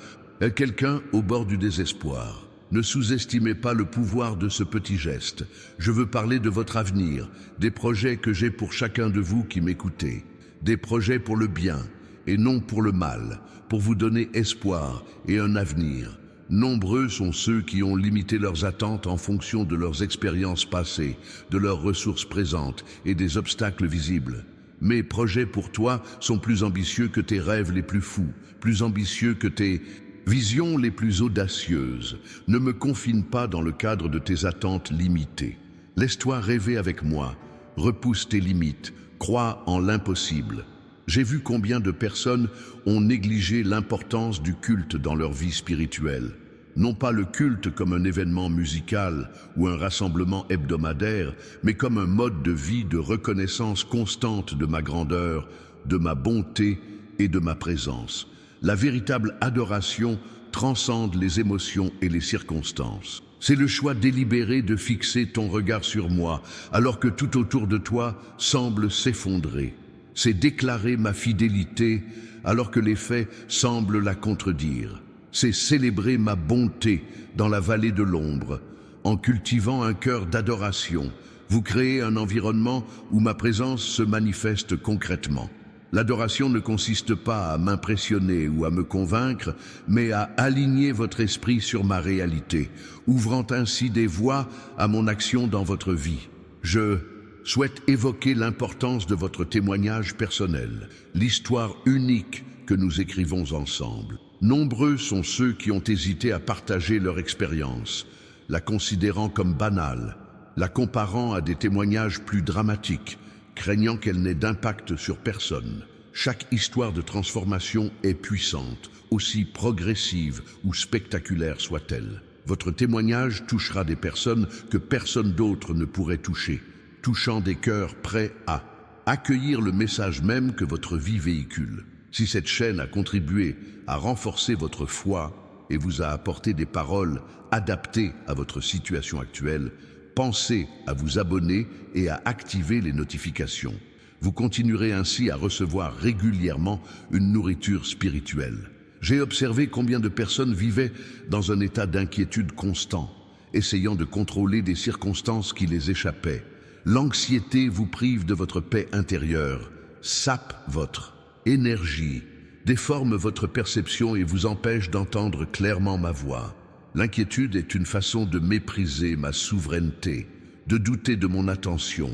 quelqu'un au bord du désespoir. Ne sous-estimez pas le pouvoir de ce petit geste. Je veux parler de votre avenir, des projets que j'ai pour chacun de vous qui m'écoutez. Des projets pour le bien et non pour le mal, pour vous donner espoir et un avenir. Nombreux sont ceux qui ont limité leurs attentes en fonction de leurs expériences passées, de leurs ressources présentes et des obstacles visibles. Mes projets pour toi sont plus ambitieux que tes rêves les plus fous, plus ambitieux que tes visions les plus audacieuses. Ne me confine pas dans le cadre de tes attentes limitées. Laisse-toi rêver avec moi, repousse tes limites, crois en l'impossible. J'ai vu combien de personnes ont négligé l'importance du culte dans leur vie spirituelle. Non pas le culte comme un événement musical ou un rassemblement hebdomadaire, mais comme un mode de vie de reconnaissance constante de ma grandeur, de ma bonté et de ma présence. La véritable adoration transcende les émotions et les circonstances. C'est le choix délibéré de fixer ton regard sur moi, alors que tout autour de toi semble s'effondrer. C'est déclarer ma fidélité, alors que les faits semblent la contredire. C'est célébrer ma bonté dans la vallée de l'ombre. En cultivant un cœur d'adoration, vous créez un environnement où ma présence se manifeste concrètement. L'adoration ne consiste pas à m'impressionner ou à me convaincre, mais à aligner votre esprit sur ma réalité, ouvrant ainsi des voies à mon action dans votre vie. Je souhaite évoquer l'importance de votre témoignage personnel, l'histoire unique que nous écrivons ensemble. Nombreux sont ceux qui ont hésité à partager leur expérience, la considérant comme banale, la comparant à des témoignages plus dramatiques, craignant qu'elle n'ait d'impact sur personne. Chaque histoire de transformation est puissante, aussi progressive ou spectaculaire soit-elle. Votre témoignage touchera des personnes que personne d'autre ne pourrait toucher, touchant des cœurs prêts à accueillir le message même que votre vie véhicule. Si cette chaîne a contribué à renforcer votre foi et vous a apporté des paroles adaptées à votre situation actuelle, pensez à vous abonner et à activer les notifications. Vous continuerez ainsi à recevoir régulièrement une nourriture spirituelle. J'ai observé combien de personnes vivaient dans un état d'inquiétude constant, essayant de contrôler des circonstances qui les échappaient. L'anxiété vous prive de votre paix intérieure, sape votre énergie, déforme votre perception et vous empêche d'entendre clairement ma voix. L'inquiétude est une façon de mépriser ma souveraineté, de douter de mon attention,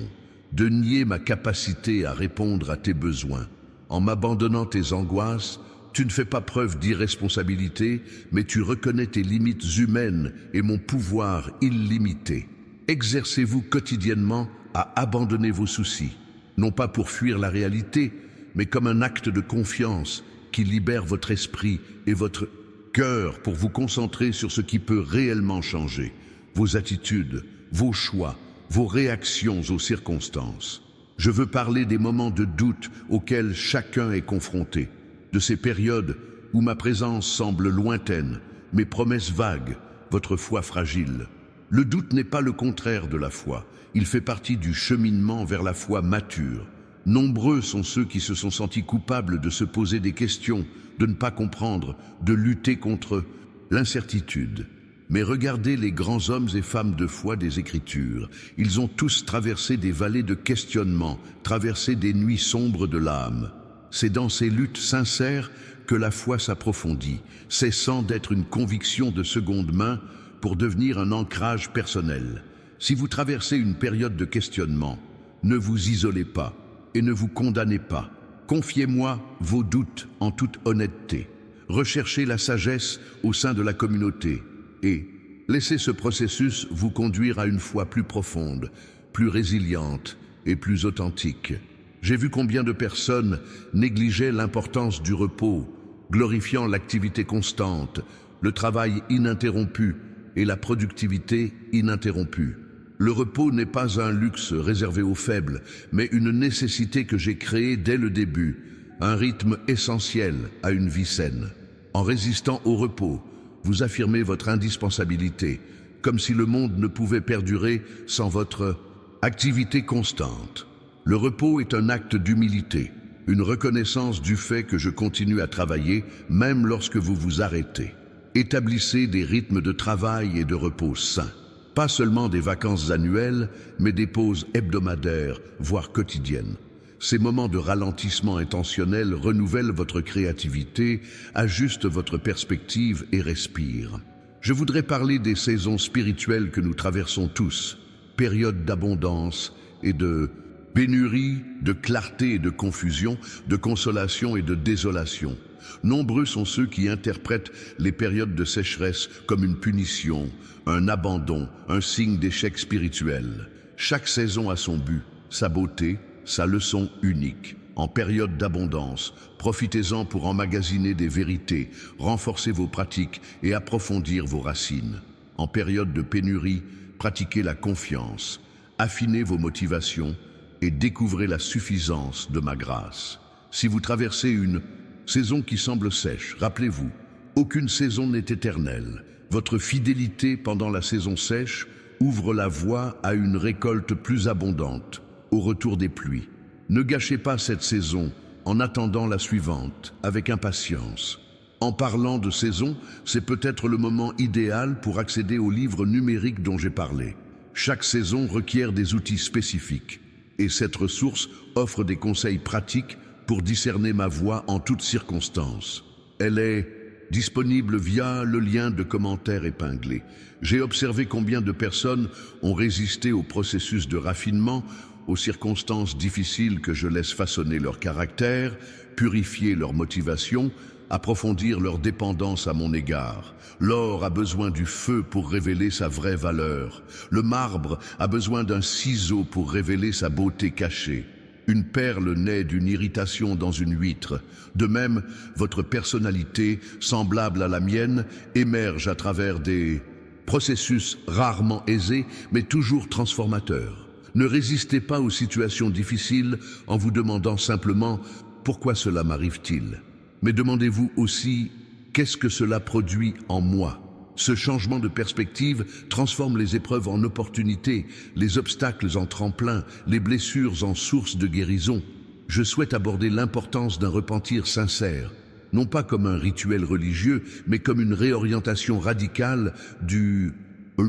de nier ma capacité à répondre à tes besoins. En m'abandonnant tes angoisses, tu ne fais pas preuve d'irresponsabilité, mais tu reconnais tes limites humaines et mon pouvoir illimité. Exercez-vous quotidiennement à abandonner vos soucis, non pas pour fuir la réalité, mais comme un acte de confiance qui libère votre esprit et votre cœur pour vous concentrer sur ce qui peut réellement changer, vos attitudes, vos choix, vos réactions aux circonstances. Je veux parler des moments de doute auxquels chacun est confronté, de ces périodes où ma présence semble lointaine, mes promesses vagues, votre foi fragile. Le doute n'est pas le contraire de la foi, il fait partie du cheminement vers la foi mature. Nombreux sont ceux qui se sont sentis coupables de se poser des questions, de ne pas comprendre, de lutter contre l'incertitude. Mais regardez les grands hommes et femmes de foi des Écritures. Ils ont tous traversé des vallées de questionnement, traversé des nuits sombres de l'âme. C'est dans ces luttes sincères que la foi s'approfondit, cessant d'être une conviction de seconde main pour devenir un ancrage personnel. Si vous traversez une période de questionnement, ne vous isolez pas et ne vous condamnez pas. Confiez-moi vos doutes en toute honnêteté. Recherchez la sagesse au sein de la communauté et laissez ce processus vous conduire à une foi plus profonde, plus résiliente et plus authentique. J'ai vu combien de personnes négligeaient l'importance du repos, glorifiant l'activité constante, le travail ininterrompu et la productivité ininterrompue. Le repos n'est pas un luxe réservé aux faibles, mais une nécessité que j'ai créée dès le début, un rythme essentiel à une vie saine. En résistant au repos, vous affirmez votre indispensabilité, comme si le monde ne pouvait perdurer sans votre activité constante. Le repos est un acte d'humilité, une reconnaissance du fait que je continue à travailler même lorsque vous vous arrêtez. Établissez des rythmes de travail et de repos sains. Pas seulement des vacances annuelles, mais des pauses hebdomadaires, voire quotidiennes. Ces moments de ralentissement intentionnel renouvellent votre créativité, ajustent votre perspective et respirent. Je voudrais parler des saisons spirituelles que nous traversons tous, périodes d'abondance et de pénurie, de clarté et de confusion, de consolation et de désolation. Nombreux sont ceux qui interprètent les périodes de sécheresse comme une punition, un abandon, un signe d'échec spirituel. Chaque saison a son but, sa beauté, sa leçon unique. En période d'abondance, profitez-en pour emmagasiner des vérités, renforcer vos pratiques et approfondir vos racines. En période de pénurie, pratiquez la confiance, affinez vos motivations et découvrez la suffisance de ma grâce. Si vous traversez une saison qui semble sèche, rappelez-vous, aucune saison n'est éternelle. Votre fidélité pendant la saison sèche ouvre la voie à une récolte plus abondante, au retour des pluies. Ne gâchez pas cette saison en attendant la suivante, avec impatience. En parlant de saison, c'est peut-être le moment idéal pour accéder au livre numérique dont j'ai parlé. Chaque saison requiert des outils spécifiques, et cette ressource offre des conseils pratiques pour discerner ma voie en toutes circonstances. Elle est disponible via le lien de commentaire épinglé. J'ai observé combien de personnes ont résisté au processus de raffinement, aux circonstances difficiles que je laisse façonner leur caractère, purifier leur motivation, approfondir leur dépendance à mon égard. L'or a besoin du feu pour révéler sa vraie valeur. Le marbre a besoin d'un ciseau pour révéler sa beauté cachée. Une perle naît d'une irritation dans une huître. De même, votre personnalité, semblable à la mienne, émerge à travers des processus rarement aisés, mais toujours transformateurs. Ne résistez pas aux situations difficiles en vous demandant simplement « Pourquoi cela m'arrive-t-il ?» Mais demandez-vous aussi « Qu'est-ce que cela produit en moi ?» Ce changement de perspective transforme les épreuves en opportunités, les obstacles en tremplins, les blessures en source de guérison. Je souhaite aborder l'importance d'un repentir sincère, non pas comme un rituel religieux, mais comme une réorientation radicale du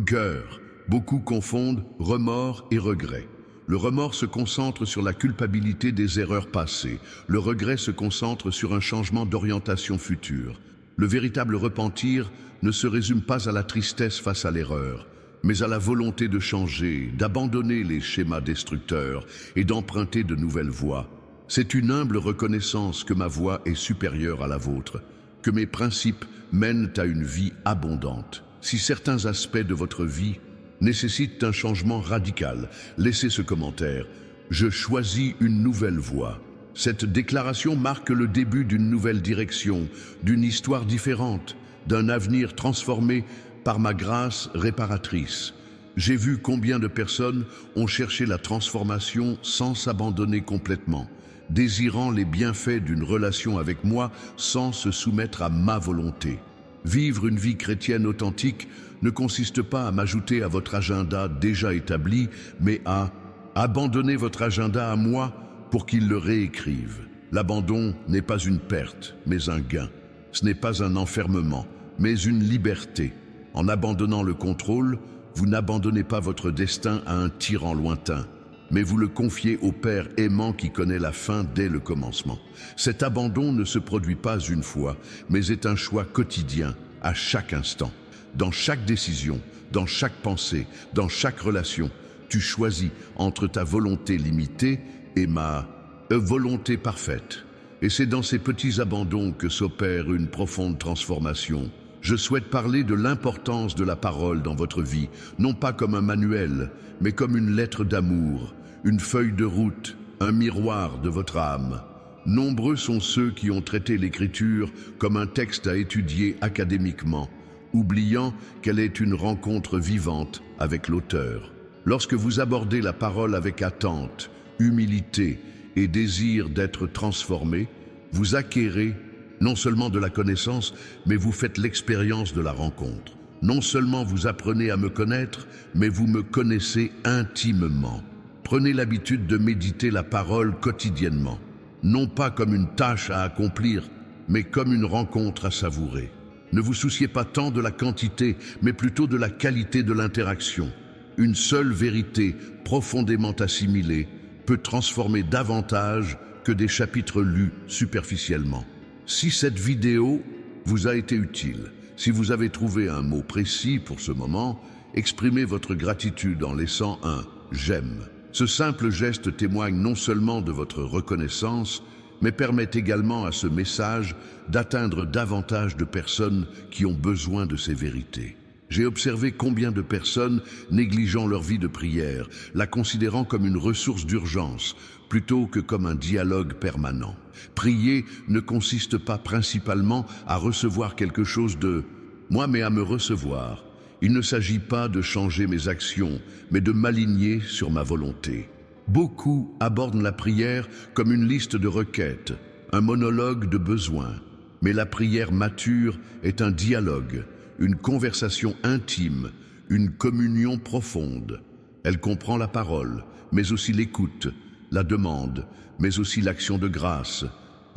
cœur. Beaucoup confondent remords et regrets. Le remords se concentre sur la culpabilité des erreurs passées. Le regret se concentre sur un changement d'orientation future. Le véritable repentir ne se résume pas à la tristesse face à l'erreur, mais à la volonté de changer, d'abandonner les schémas destructeurs et d'emprunter de nouvelles voies. C'est une humble reconnaissance que ma voie est supérieure à la vôtre, que mes principes mènent à une vie abondante. Si certains aspects de votre vie nécessitent un changement radical, laissez ce commentaire. Je choisis une nouvelle voie. Cette déclaration marque le début d'une nouvelle direction, d'une histoire différente, d'un avenir transformé par ma grâce réparatrice. J'ai vu combien de personnes ont cherché la transformation sans s'abandonner complètement, désirant les bienfaits d'une relation avec moi sans se soumettre à ma volonté. Vivre une vie chrétienne authentique ne consiste pas à m'ajouter à votre agenda déjà établi, mais à abandonner votre agenda à moi pour qu'il le réécrive. L'abandon n'est pas une perte, mais un gain. Ce n'est pas un enfermement, mais une liberté. En abandonnant le contrôle, vous n'abandonnez pas votre destin à un tyran lointain, mais vous le confiez au Père aimant qui connaît la fin dès le commencement. Cet abandon ne se produit pas une fois, mais est un choix quotidien, à chaque instant. Dans chaque décision, dans chaque pensée, dans chaque relation, tu choisis entre ta volonté limitée et ma volonté parfaite. Et c'est dans ces petits abandons que s'opère une profonde transformation. Je souhaite parler de l'importance de la parole dans votre vie, non pas comme un manuel, mais comme une lettre d'amour, une feuille de route, un miroir de votre âme. Nombreux sont ceux qui ont traité l'Écriture comme un texte à étudier académiquement, oubliant qu'elle est une rencontre vivante avec l'auteur. Lorsque vous abordez la parole avec attente, humilité et désir d'être transformé, vous acquérez non seulement de la connaissance, mais vous faites l'expérience de la rencontre. Non seulement vous apprenez à me connaître, mais vous me connaissez intimement. Prenez l'habitude de méditer la parole quotidiennement, non pas comme une tâche à accomplir, mais comme une rencontre à savourer. Ne vous souciez pas tant de la quantité, mais plutôt de la qualité de l'interaction. Une seule vérité profondément assimilée peut transformer davantage que des chapitres lus superficiellement. Si cette vidéo vous a été utile, si vous avez trouvé un mot précis pour ce moment, exprimez votre gratitude en laissant un « j'aime ». Ce simple geste témoigne non seulement de votre reconnaissance, mais permet également à ce message d'atteindre davantage de personnes qui ont besoin de ces vérités. J'ai observé combien de personnes, négligeant leur vie de prière, la considérant comme une ressource d'urgence, plutôt que comme un dialogue permanent. Prier ne consiste pas principalement à recevoir quelque chose de moi, mais à me recevoir. Il ne s'agit pas de changer mes actions, mais de m'aligner sur ma volonté. Beaucoup abordent la prière comme une liste de requêtes, un monologue de besoins. Mais la prière mature est un dialogue, une conversation intime, une communion profonde. Elle comprend la parole, mais aussi l'écoute, la demande, mais aussi l'action de grâce,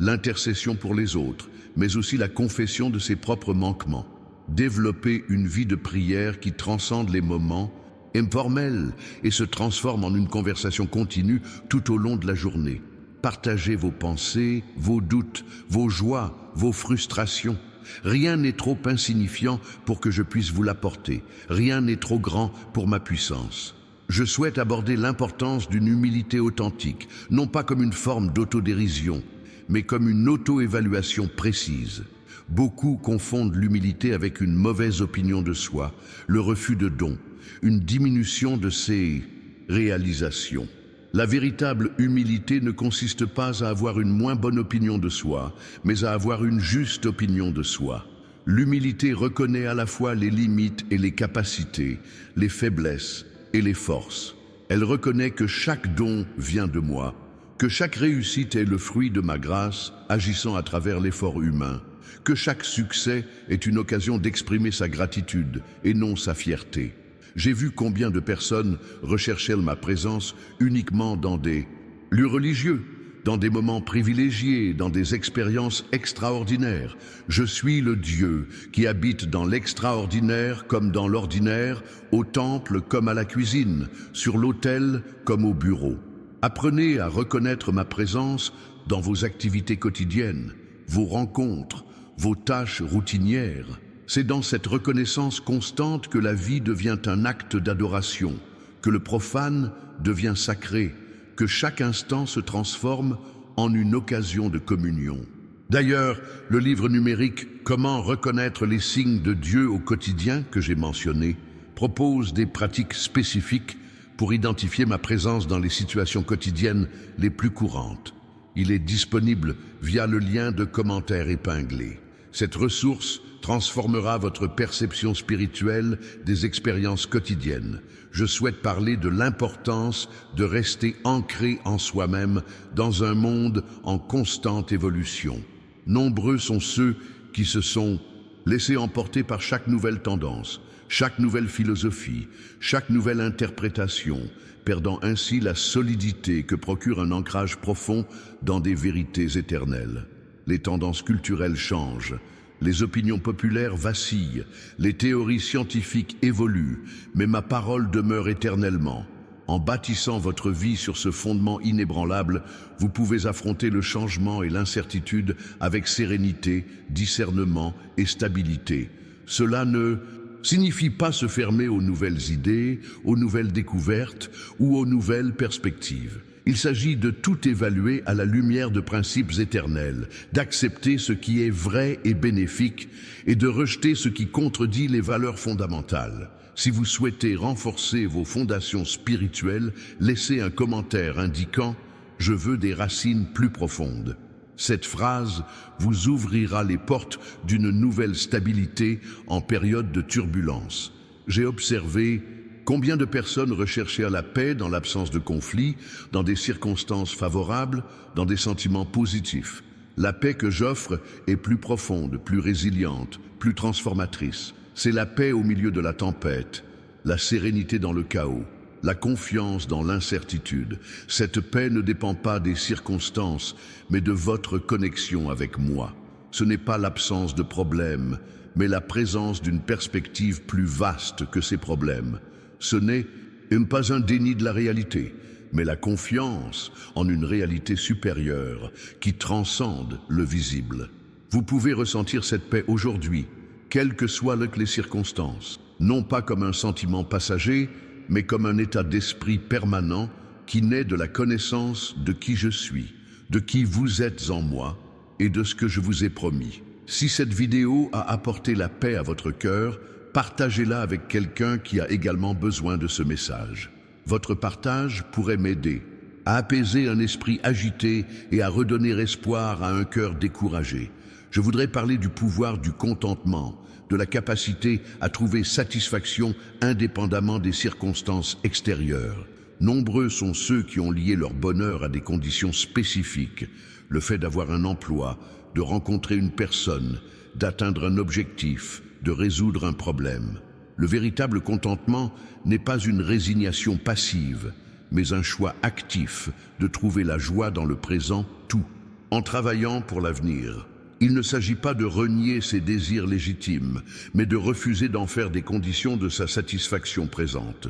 l'intercession pour les autres, mais aussi la confession de ses propres manquements. Développer une vie de prière qui transcende les moments informels et se transforme en une conversation continue tout au long de la journée. Partagez vos pensées, vos doutes, vos joies, vos frustrations. Rien n'est trop insignifiant pour que je puisse vous l'apporter. Rien n'est trop grand pour ma puissance. Je souhaite aborder l'importance d'une humilité authentique, non pas comme une forme d'autodérision, mais comme une auto-évaluation précise. Beaucoup confondent l'humilité avec une mauvaise opinion de soi, le refus de don, une diminution de ses réalisations. La véritable humilité ne consiste pas à avoir une moins bonne opinion de soi, mais à avoir une juste opinion de soi. L'humilité reconnaît à la fois les limites et les capacités, les faiblesses et les forces. Elle reconnaît que chaque don vient de moi, que chaque réussite est le fruit de ma grâce agissant à travers l'effort humain, que chaque succès est une occasion d'exprimer sa gratitude et non sa fierté. J'ai vu combien de personnes recherchaient ma présence uniquement dans des lieux religieux, dans des moments privilégiés, dans des expériences extraordinaires. Je suis le Dieu qui habite dans l'extraordinaire comme dans l'ordinaire, au temple comme à la cuisine, sur l'autel comme au bureau. Apprenez à reconnaître ma présence dans vos activités quotidiennes, vos rencontres, vos tâches routinières. C'est dans cette reconnaissance constante que la vie devient un acte d'adoration, que le profane devient sacré, que chaque instant se transforme en une occasion de communion. D'ailleurs, le livre numérique « Comment reconnaître les signes de Dieu au quotidien » que j'ai mentionné, propose des pratiques spécifiques pour identifier ma présence dans les situations quotidiennes les plus courantes. Il est disponible via le lien de commentaire épinglé. Cette ressource transformera votre perception spirituelle des expériences quotidiennes. Je souhaite parler de l'importance de rester ancré en soi-même dans un monde en constante évolution. Nombreux sont ceux qui se sont laissés emporter par chaque nouvelle tendance, chaque nouvelle philosophie, chaque nouvelle interprétation, perdant ainsi la solidité que procure un ancrage profond dans des vérités éternelles. Les tendances culturelles changent, les opinions populaires vacillent, les théories scientifiques évoluent, mais ma parole demeure éternellement. En bâtissant votre vie sur ce fondement inébranlable, vous pouvez affronter le changement et l'incertitude avec sérénité, discernement et stabilité. Cela ne signifie pas se fermer aux nouvelles idées, aux nouvelles découvertes ou aux nouvelles perspectives. Il s'agit de tout évaluer à la lumière de principes éternels, d'accepter ce qui est vrai et bénéfique et de rejeter ce qui contredit les valeurs fondamentales. Si vous souhaitez renforcer vos fondations spirituelles, laissez un commentaire indiquant « Je veux des racines plus profondes ». Cette phrase vous ouvrira les portes d'une nouvelle stabilité en période de turbulence. J'ai observé combien de personnes recherchaient la paix dans l'absence de conflit, dans des circonstances favorables, dans des sentiments positifs. La paix que j'offre est plus profonde, plus résiliente, plus transformatrice. C'est la paix au milieu de la tempête, la sérénité dans le chaos, la confiance dans l'incertitude. Cette paix ne dépend pas des circonstances, mais de votre connexion avec moi. Ce n'est pas l'absence de problèmes, mais la présence d'une perspective plus vaste que ces problèmes. Ce n'est pas un déni de la réalité, mais la confiance en une réalité supérieure qui transcende le visible. Vous pouvez ressentir cette paix aujourd'hui, quelles que soient les circonstances, non pas comme un sentiment passager, mais comme un état d'esprit permanent qui naît de la connaissance de qui je suis, de qui vous êtes en moi et de ce que je vous ai promis. Si cette vidéo a apporté la paix à votre cœur, partagez-la avec quelqu'un qui a également besoin de ce message. Votre partage pourrait m'aider à apaiser un esprit agité et à redonner espoir à un cœur découragé. Je voudrais parler du pouvoir du contentement, de la capacité à trouver satisfaction indépendamment des circonstances extérieures. Nombreux sont ceux qui ont lié leur bonheur à des conditions spécifiques, le fait d'avoir un emploi, de rencontrer une personne, d'atteindre un objectif, de résoudre un problème. Le véritable contentement n'est pas une résignation passive, mais un choix actif de trouver la joie dans le présent tout, en travaillant pour l'avenir. Il ne s'agit pas de renier ses désirs légitimes, mais de refuser d'en faire des conditions de sa satisfaction présente.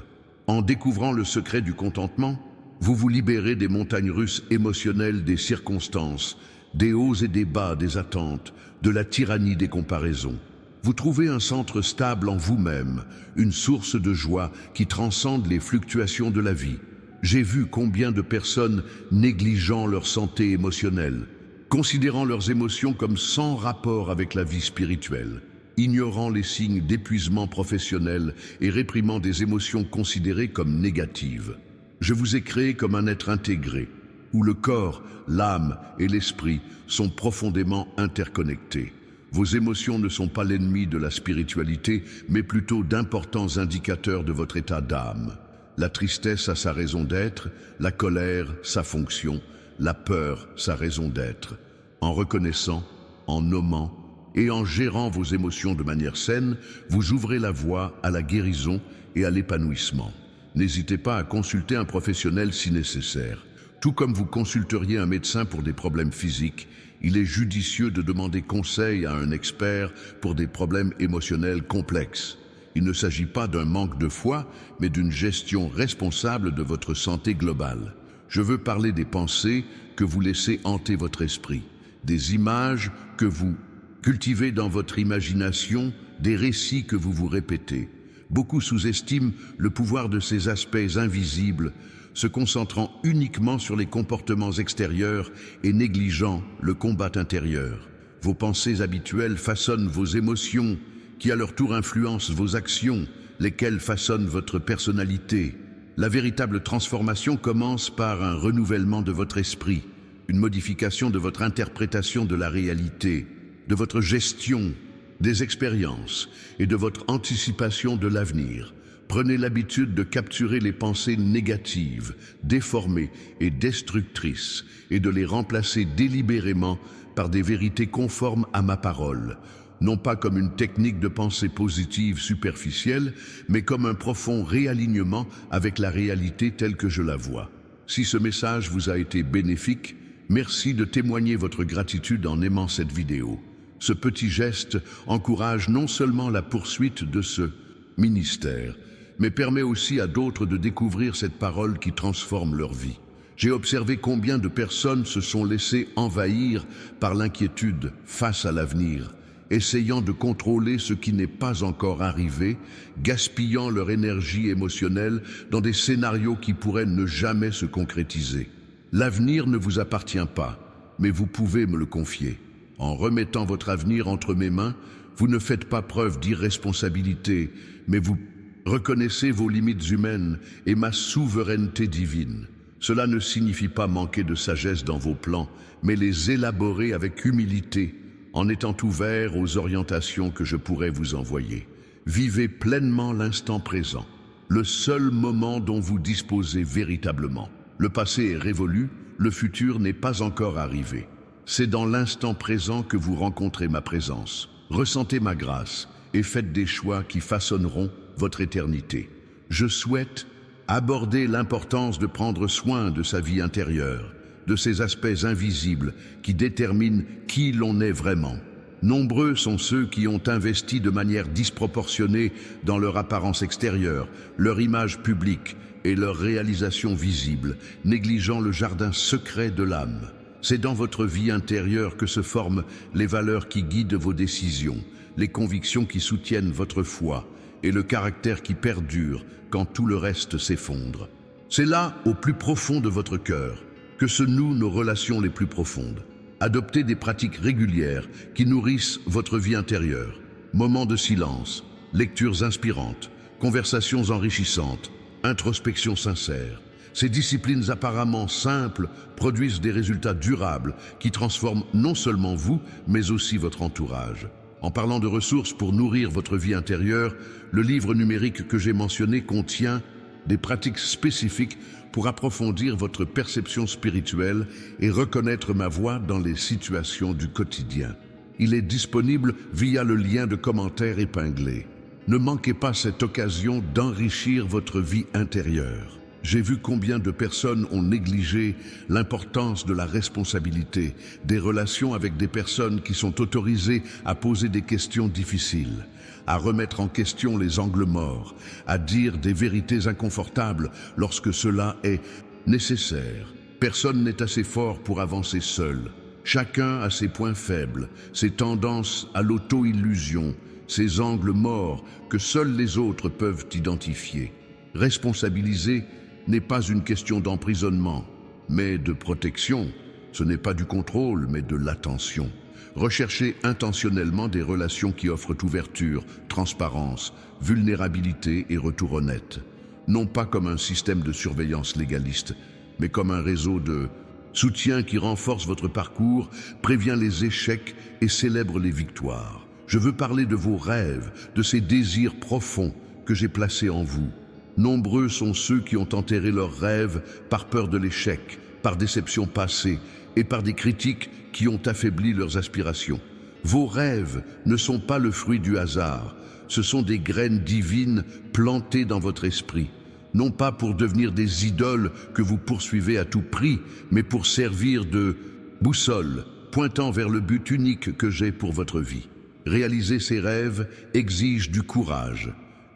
En découvrant le secret du contentement, vous vous libérez des montagnes russes émotionnelles des circonstances, des hauts et des bas des attentes, de la tyrannie des comparaisons. Vous trouvez un centre stable en vous-même, une source de joie qui transcende les fluctuations de la vie. J'ai vu combien de personnes négligeant leur santé émotionnelle, considérant leurs émotions comme sans rapport avec la vie spirituelle, ignorant les signes d'épuisement professionnel et réprimant des émotions considérées comme négatives. Je vous ai créé comme un être intégré, où le corps, l'âme et l'esprit sont profondément interconnectés. Vos émotions ne sont pas l'ennemi de la spiritualité, mais plutôt d'importants indicateurs de votre état d'âme. La tristesse a sa raison d'être, la colère sa fonction, la peur sa raison d'être. En reconnaissant, en nommant et en gérant vos émotions de manière saine, vous ouvrez la voie à la guérison et à l'épanouissement. N'hésitez pas à consulter un professionnel si nécessaire. Tout comme vous consulteriez un médecin pour des problèmes physiques, il est judicieux de demander conseil à un expert pour des problèmes émotionnels complexes. Il ne s'agit pas d'un manque de foi, mais d'une gestion responsable de votre santé globale. Je veux parler des pensées que vous laissez hanter votre esprit, des images que vous cultivez dans votre imagination, des récits que vous vous répétez. Beaucoup sous-estiment le pouvoir de ces aspects invisibles, se concentrant uniquement sur les comportements extérieurs et négligeant le combat intérieur. Vos pensées habituelles façonnent vos émotions, qui à leur tour influencent vos actions, lesquelles façonnent votre personnalité. La véritable transformation commence par un renouvellement de votre esprit, une modification de votre interprétation de la réalité, de votre gestion des expériences et de votre anticipation de l'avenir. Prenez l'habitude de capturer les pensées négatives, déformées et destructrices et de les remplacer délibérément par des vérités conformes à ma parole, non pas comme une technique de pensée positive superficielle, mais comme un profond réalignement avec la réalité telle que je la vois. Si ce message vous a été bénéfique, merci de témoigner votre gratitude en aimant cette vidéo. Ce petit geste encourage non seulement la poursuite de ce ministère, mais permet aussi à d'autres de découvrir cette parole qui transforme leur vie. J'ai observé combien de personnes se sont laissées envahir par l'inquiétude face à l'avenir, essayant de contrôler ce qui n'est pas encore arrivé, gaspillant leur énergie émotionnelle dans des scénarios qui pourraient ne jamais se concrétiser. L'avenir ne vous appartient pas, mais vous pouvez me le confier. En remettant votre avenir entre mes mains, vous ne faites pas preuve d'irresponsabilité, mais vous reconnaissez vos limites humaines et ma souveraineté divine. Cela ne signifie pas manquer de sagesse dans vos plans, mais les élaborer avec humilité, en étant ouvert aux orientations que je pourrais vous envoyer. Vivez pleinement l'instant présent, le seul moment dont vous disposez véritablement. Le passé est révolu, le futur n'est pas encore arrivé. C'est dans l'instant présent que vous rencontrez ma présence. Ressentez ma grâce et faites des choix qui façonneront votre éternité. Je souhaite aborder l'importance de prendre soin de sa vie intérieure, de ces aspects invisibles qui déterminent qui l'on est vraiment. Nombreux sont ceux qui ont investi de manière disproportionnée dans leur apparence extérieure, leur image publique et leur réalisation visible, négligeant le jardin secret de l'âme. C'est dans votre vie intérieure que se forment les valeurs qui guident vos décisions, les convictions qui soutiennent votre foi et le caractère qui perdure quand tout le reste s'effondre. C'est là, au plus profond de votre cœur, que se nouent nos relations les plus profondes. Adoptez des pratiques régulières qui nourrissent votre vie intérieure. Moments de silence, lectures inspirantes, conversations enrichissantes, introspection sincère. Ces disciplines apparemment simples produisent des résultats durables qui transforment non seulement vous, mais aussi votre entourage. En parlant de ressources pour nourrir votre vie intérieure, le livre numérique que j'ai mentionné contient des pratiques spécifiques pour approfondir votre perception spirituelle et reconnaître ma voix dans les situations du quotidien. Il est disponible via le lien de commentaire épinglé. Ne manquez pas cette occasion d'enrichir votre vie intérieure. J'ai vu combien de personnes ont négligé l'importance de la responsabilité, des relations avec des personnes qui sont autorisées à poser des questions difficiles, à remettre en question les angles morts, à dire des vérités inconfortables lorsque cela est nécessaire. Personne n'est assez fort pour avancer seul. Chacun a ses points faibles, ses tendances à l'auto-illusion, ses angles morts que seuls les autres peuvent identifier. Responsabiliser n'est pas une question d'emprisonnement, mais de protection. Ce n'est pas du contrôle, mais de l'attention. Recherchez intentionnellement des relations qui offrent ouverture, transparence, vulnérabilité et retour honnête. Non pas comme un système de surveillance légaliste, mais comme un réseau de soutien qui renforce votre parcours, prévient les échecs et célèbre les victoires. Je veux parler de vos rêves, de ces désirs profonds que j'ai placés en vous. Nombreux sont ceux qui ont enterré leurs rêves par peur de l'échec, par déception passée et par des critiques qui ont affaibli leurs aspirations. Vos rêves ne sont pas le fruit du hasard, ce sont des graines divines plantées dans votre esprit. Non pas pour devenir des idoles que vous poursuivez à tout prix, mais pour servir de boussole, pointant vers le but unique que j'ai pour votre vie. Réaliser ces rêves exige du courage,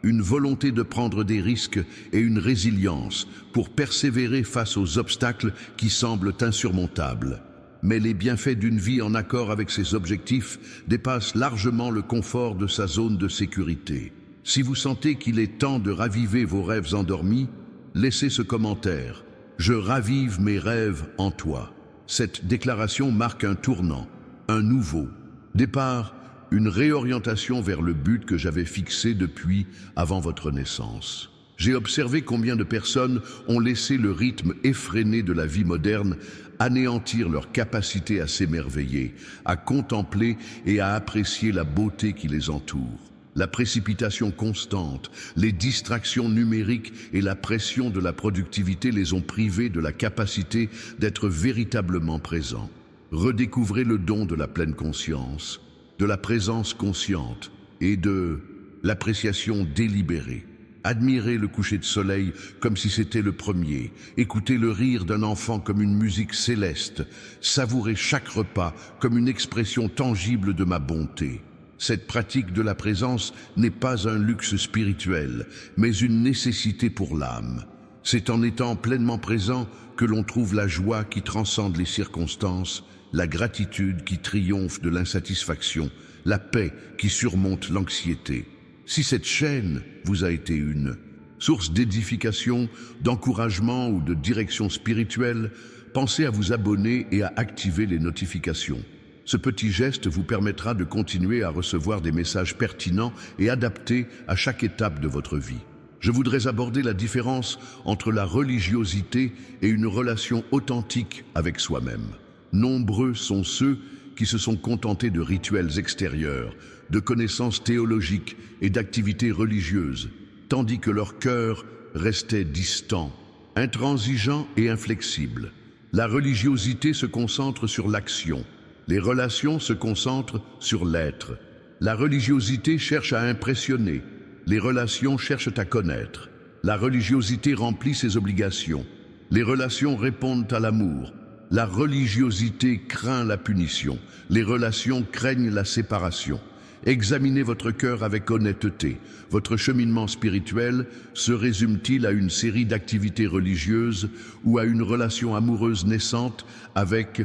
une volonté de prendre des risques et une résilience pour persévérer face aux obstacles qui semblent insurmontables. Mais les bienfaits d'une vie en accord avec ses objectifs dépassent largement le confort de sa zone de sécurité. Si vous sentez qu'il est temps de raviver vos rêves endormis, laissez ce commentaire. Je ravive mes rêves en toi. Cette déclaration marque un tournant, un nouveau départ, une réorientation vers le but que j'avais fixé depuis avant votre naissance. J'ai observé combien de personnes ont laissé le rythme effréné de la vie moderne anéantir leur capacité à s'émerveiller, à contempler et à apprécier la beauté qui les entoure. La précipitation constante, les distractions numériques et la pression de la productivité les ont privés de la capacité d'être véritablement présents. Redécouvrez le don de la pleine conscience, de la présence consciente et de l'appréciation délibérée. Admirez le coucher de soleil comme si c'était le premier. Écoutez le rire d'un enfant comme une musique céleste. Savourez chaque repas comme une expression tangible de ma bonté. Cette pratique de la présence n'est pas un luxe spirituel, mais une nécessité pour l'âme. C'est en étant pleinement présent que l'on trouve la joie qui transcende les circonstances, la gratitude qui triomphe de l'insatisfaction, la paix qui surmonte l'anxiété. Si cette chaîne vous a été une source d'édification, d'encouragement ou de direction spirituelle, pensez à vous abonner et à activer les notifications. Ce petit geste vous permettra de continuer à recevoir des messages pertinents et adaptés à chaque étape de votre vie. Je voudrais aborder la différence entre la religiosité et une relation authentique avec soi-même. Nombreux sont ceux qui se sont contentés de rituels extérieurs, de connaissances théologiques et d'activités religieuses, tandis que leur cœur restait distant, intransigeant et inflexible. La religiosité se concentre sur l'action, les relations se concentrent sur l'être. La religiosité cherche à impressionner. Les relations cherchent à connaître. La religiosité remplit ses obligations. Les relations répondent à l'amour. La religiosité craint la punition. Les relations craignent la séparation. Examinez votre cœur avec honnêteté. Votre cheminement spirituel se résume-t-il à une série d'activités religieuses ou à une relation amoureuse naissante avec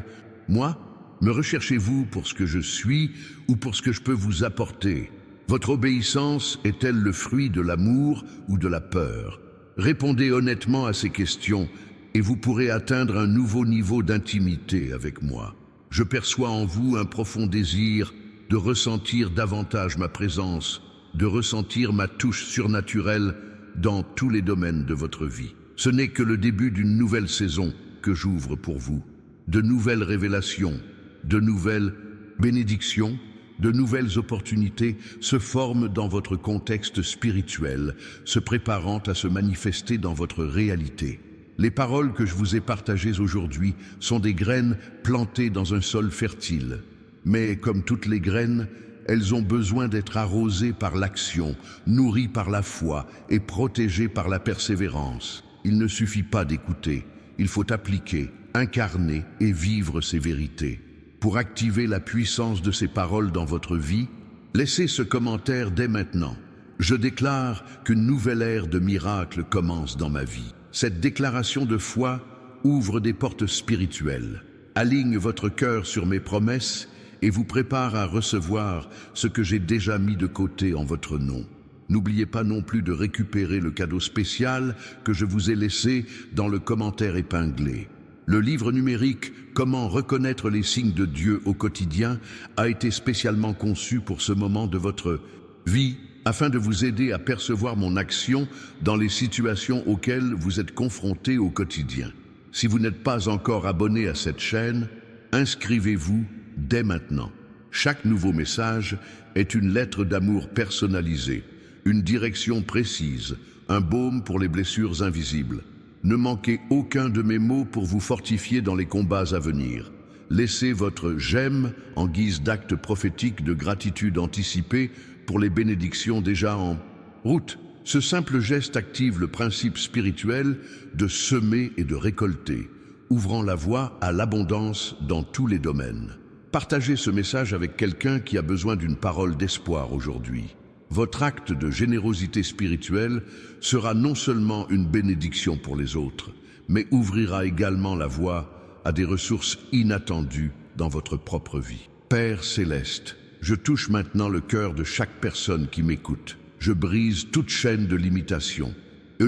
moi? Me recherchez-vous pour ce que je suis ou pour ce que je peux vous apporter? Votre obéissance est-elle le fruit de l'amour ou de la peur? Répondez honnêtement à ces questions et vous pourrez atteindre un nouveau niveau d'intimité avec moi. Je perçois en vous un profond désir de ressentir davantage ma présence, de ressentir ma touche surnaturelle dans tous les domaines de votre vie. Ce n'est que le début d'une nouvelle saison que j'ouvre pour vous. De nouvelles révélations, de nouvelles bénédictions, de nouvelles opportunités se forment dans votre contexte spirituel, se préparant à se manifester dans votre réalité. Les paroles que je vous ai partagées aujourd'hui sont des graines plantées dans un sol fertile. Mais comme toutes les graines, elles ont besoin d'être arrosées par l'action, nourries par la foi et protégées par la persévérance. Il ne suffit pas d'écouter, il faut appliquer, incarner et vivre ces vérités. Pour activer la puissance de ces paroles dans votre vie, laissez ce commentaire dès maintenant. Je déclare qu'une nouvelle ère de miracles commence dans ma vie. Cette déclaration de foi ouvre des portes spirituelles, aligne votre cœur sur mes promesses et vous prépare à recevoir ce que j'ai déjà mis de côté en votre nom. N'oubliez pas non plus de récupérer le cadeau spécial que je vous ai laissé dans le commentaire épinglé. Le livre numérique « Comment reconnaître les signes de Dieu au quotidien » a été spécialement conçu pour ce moment de votre vie, afin de vous aider à percevoir mon action dans les situations auxquelles vous êtes confrontés au quotidien. Si vous n'êtes pas encore abonné à cette chaîne, inscrivez-vous dès maintenant. Chaque nouveau message est une lettre d'amour personnalisée, une direction précise, un baume pour les blessures invisibles. Ne manquez aucun de mes mots pour vous fortifier dans les combats à venir. Laissez votre « j'aime » en guise d'acte prophétique de gratitude anticipée pour les bénédictions déjà en route. Ce simple geste active le principe spirituel de semer et de récolter, ouvrant la voie à l'abondance dans tous les domaines. Partagez ce message avec quelqu'un qui a besoin d'une parole d'espoir aujourd'hui. Votre acte de générosité spirituelle sera non seulement une bénédiction pour les autres, mais ouvrira également la voie à des ressources inattendues dans votre propre vie. Père céleste, je touche maintenant le cœur de chaque personne qui m'écoute. Je brise toute chaîne de limitation,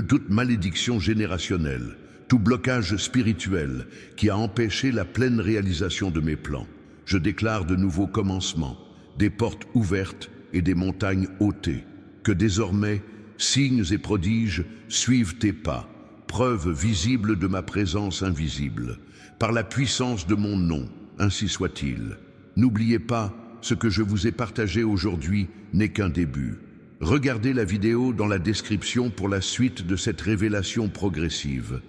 toute malédiction générationnelle, tout blocage spirituel qui a empêché la pleine réalisation de mes plans. Je déclare de nouveaux commencements, des portes ouvertes et des montagnes ôtées. Que désormais, signes et prodiges suivent tes pas, preuve visible de ma présence invisible. Par la puissance de mon nom, ainsi soit-il. N'oubliez pas, ce que je vous ai partagé aujourd'hui n'est qu'un début. Regardez la vidéo dans la description pour la suite de cette révélation progressive.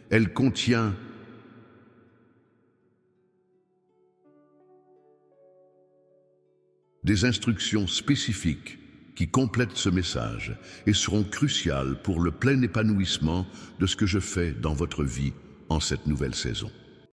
Elle contient des instructions spécifiques qui complètent ce message et seront cruciales pour le plein épanouissement de ce que je fais dans votre vie en cette nouvelle saison.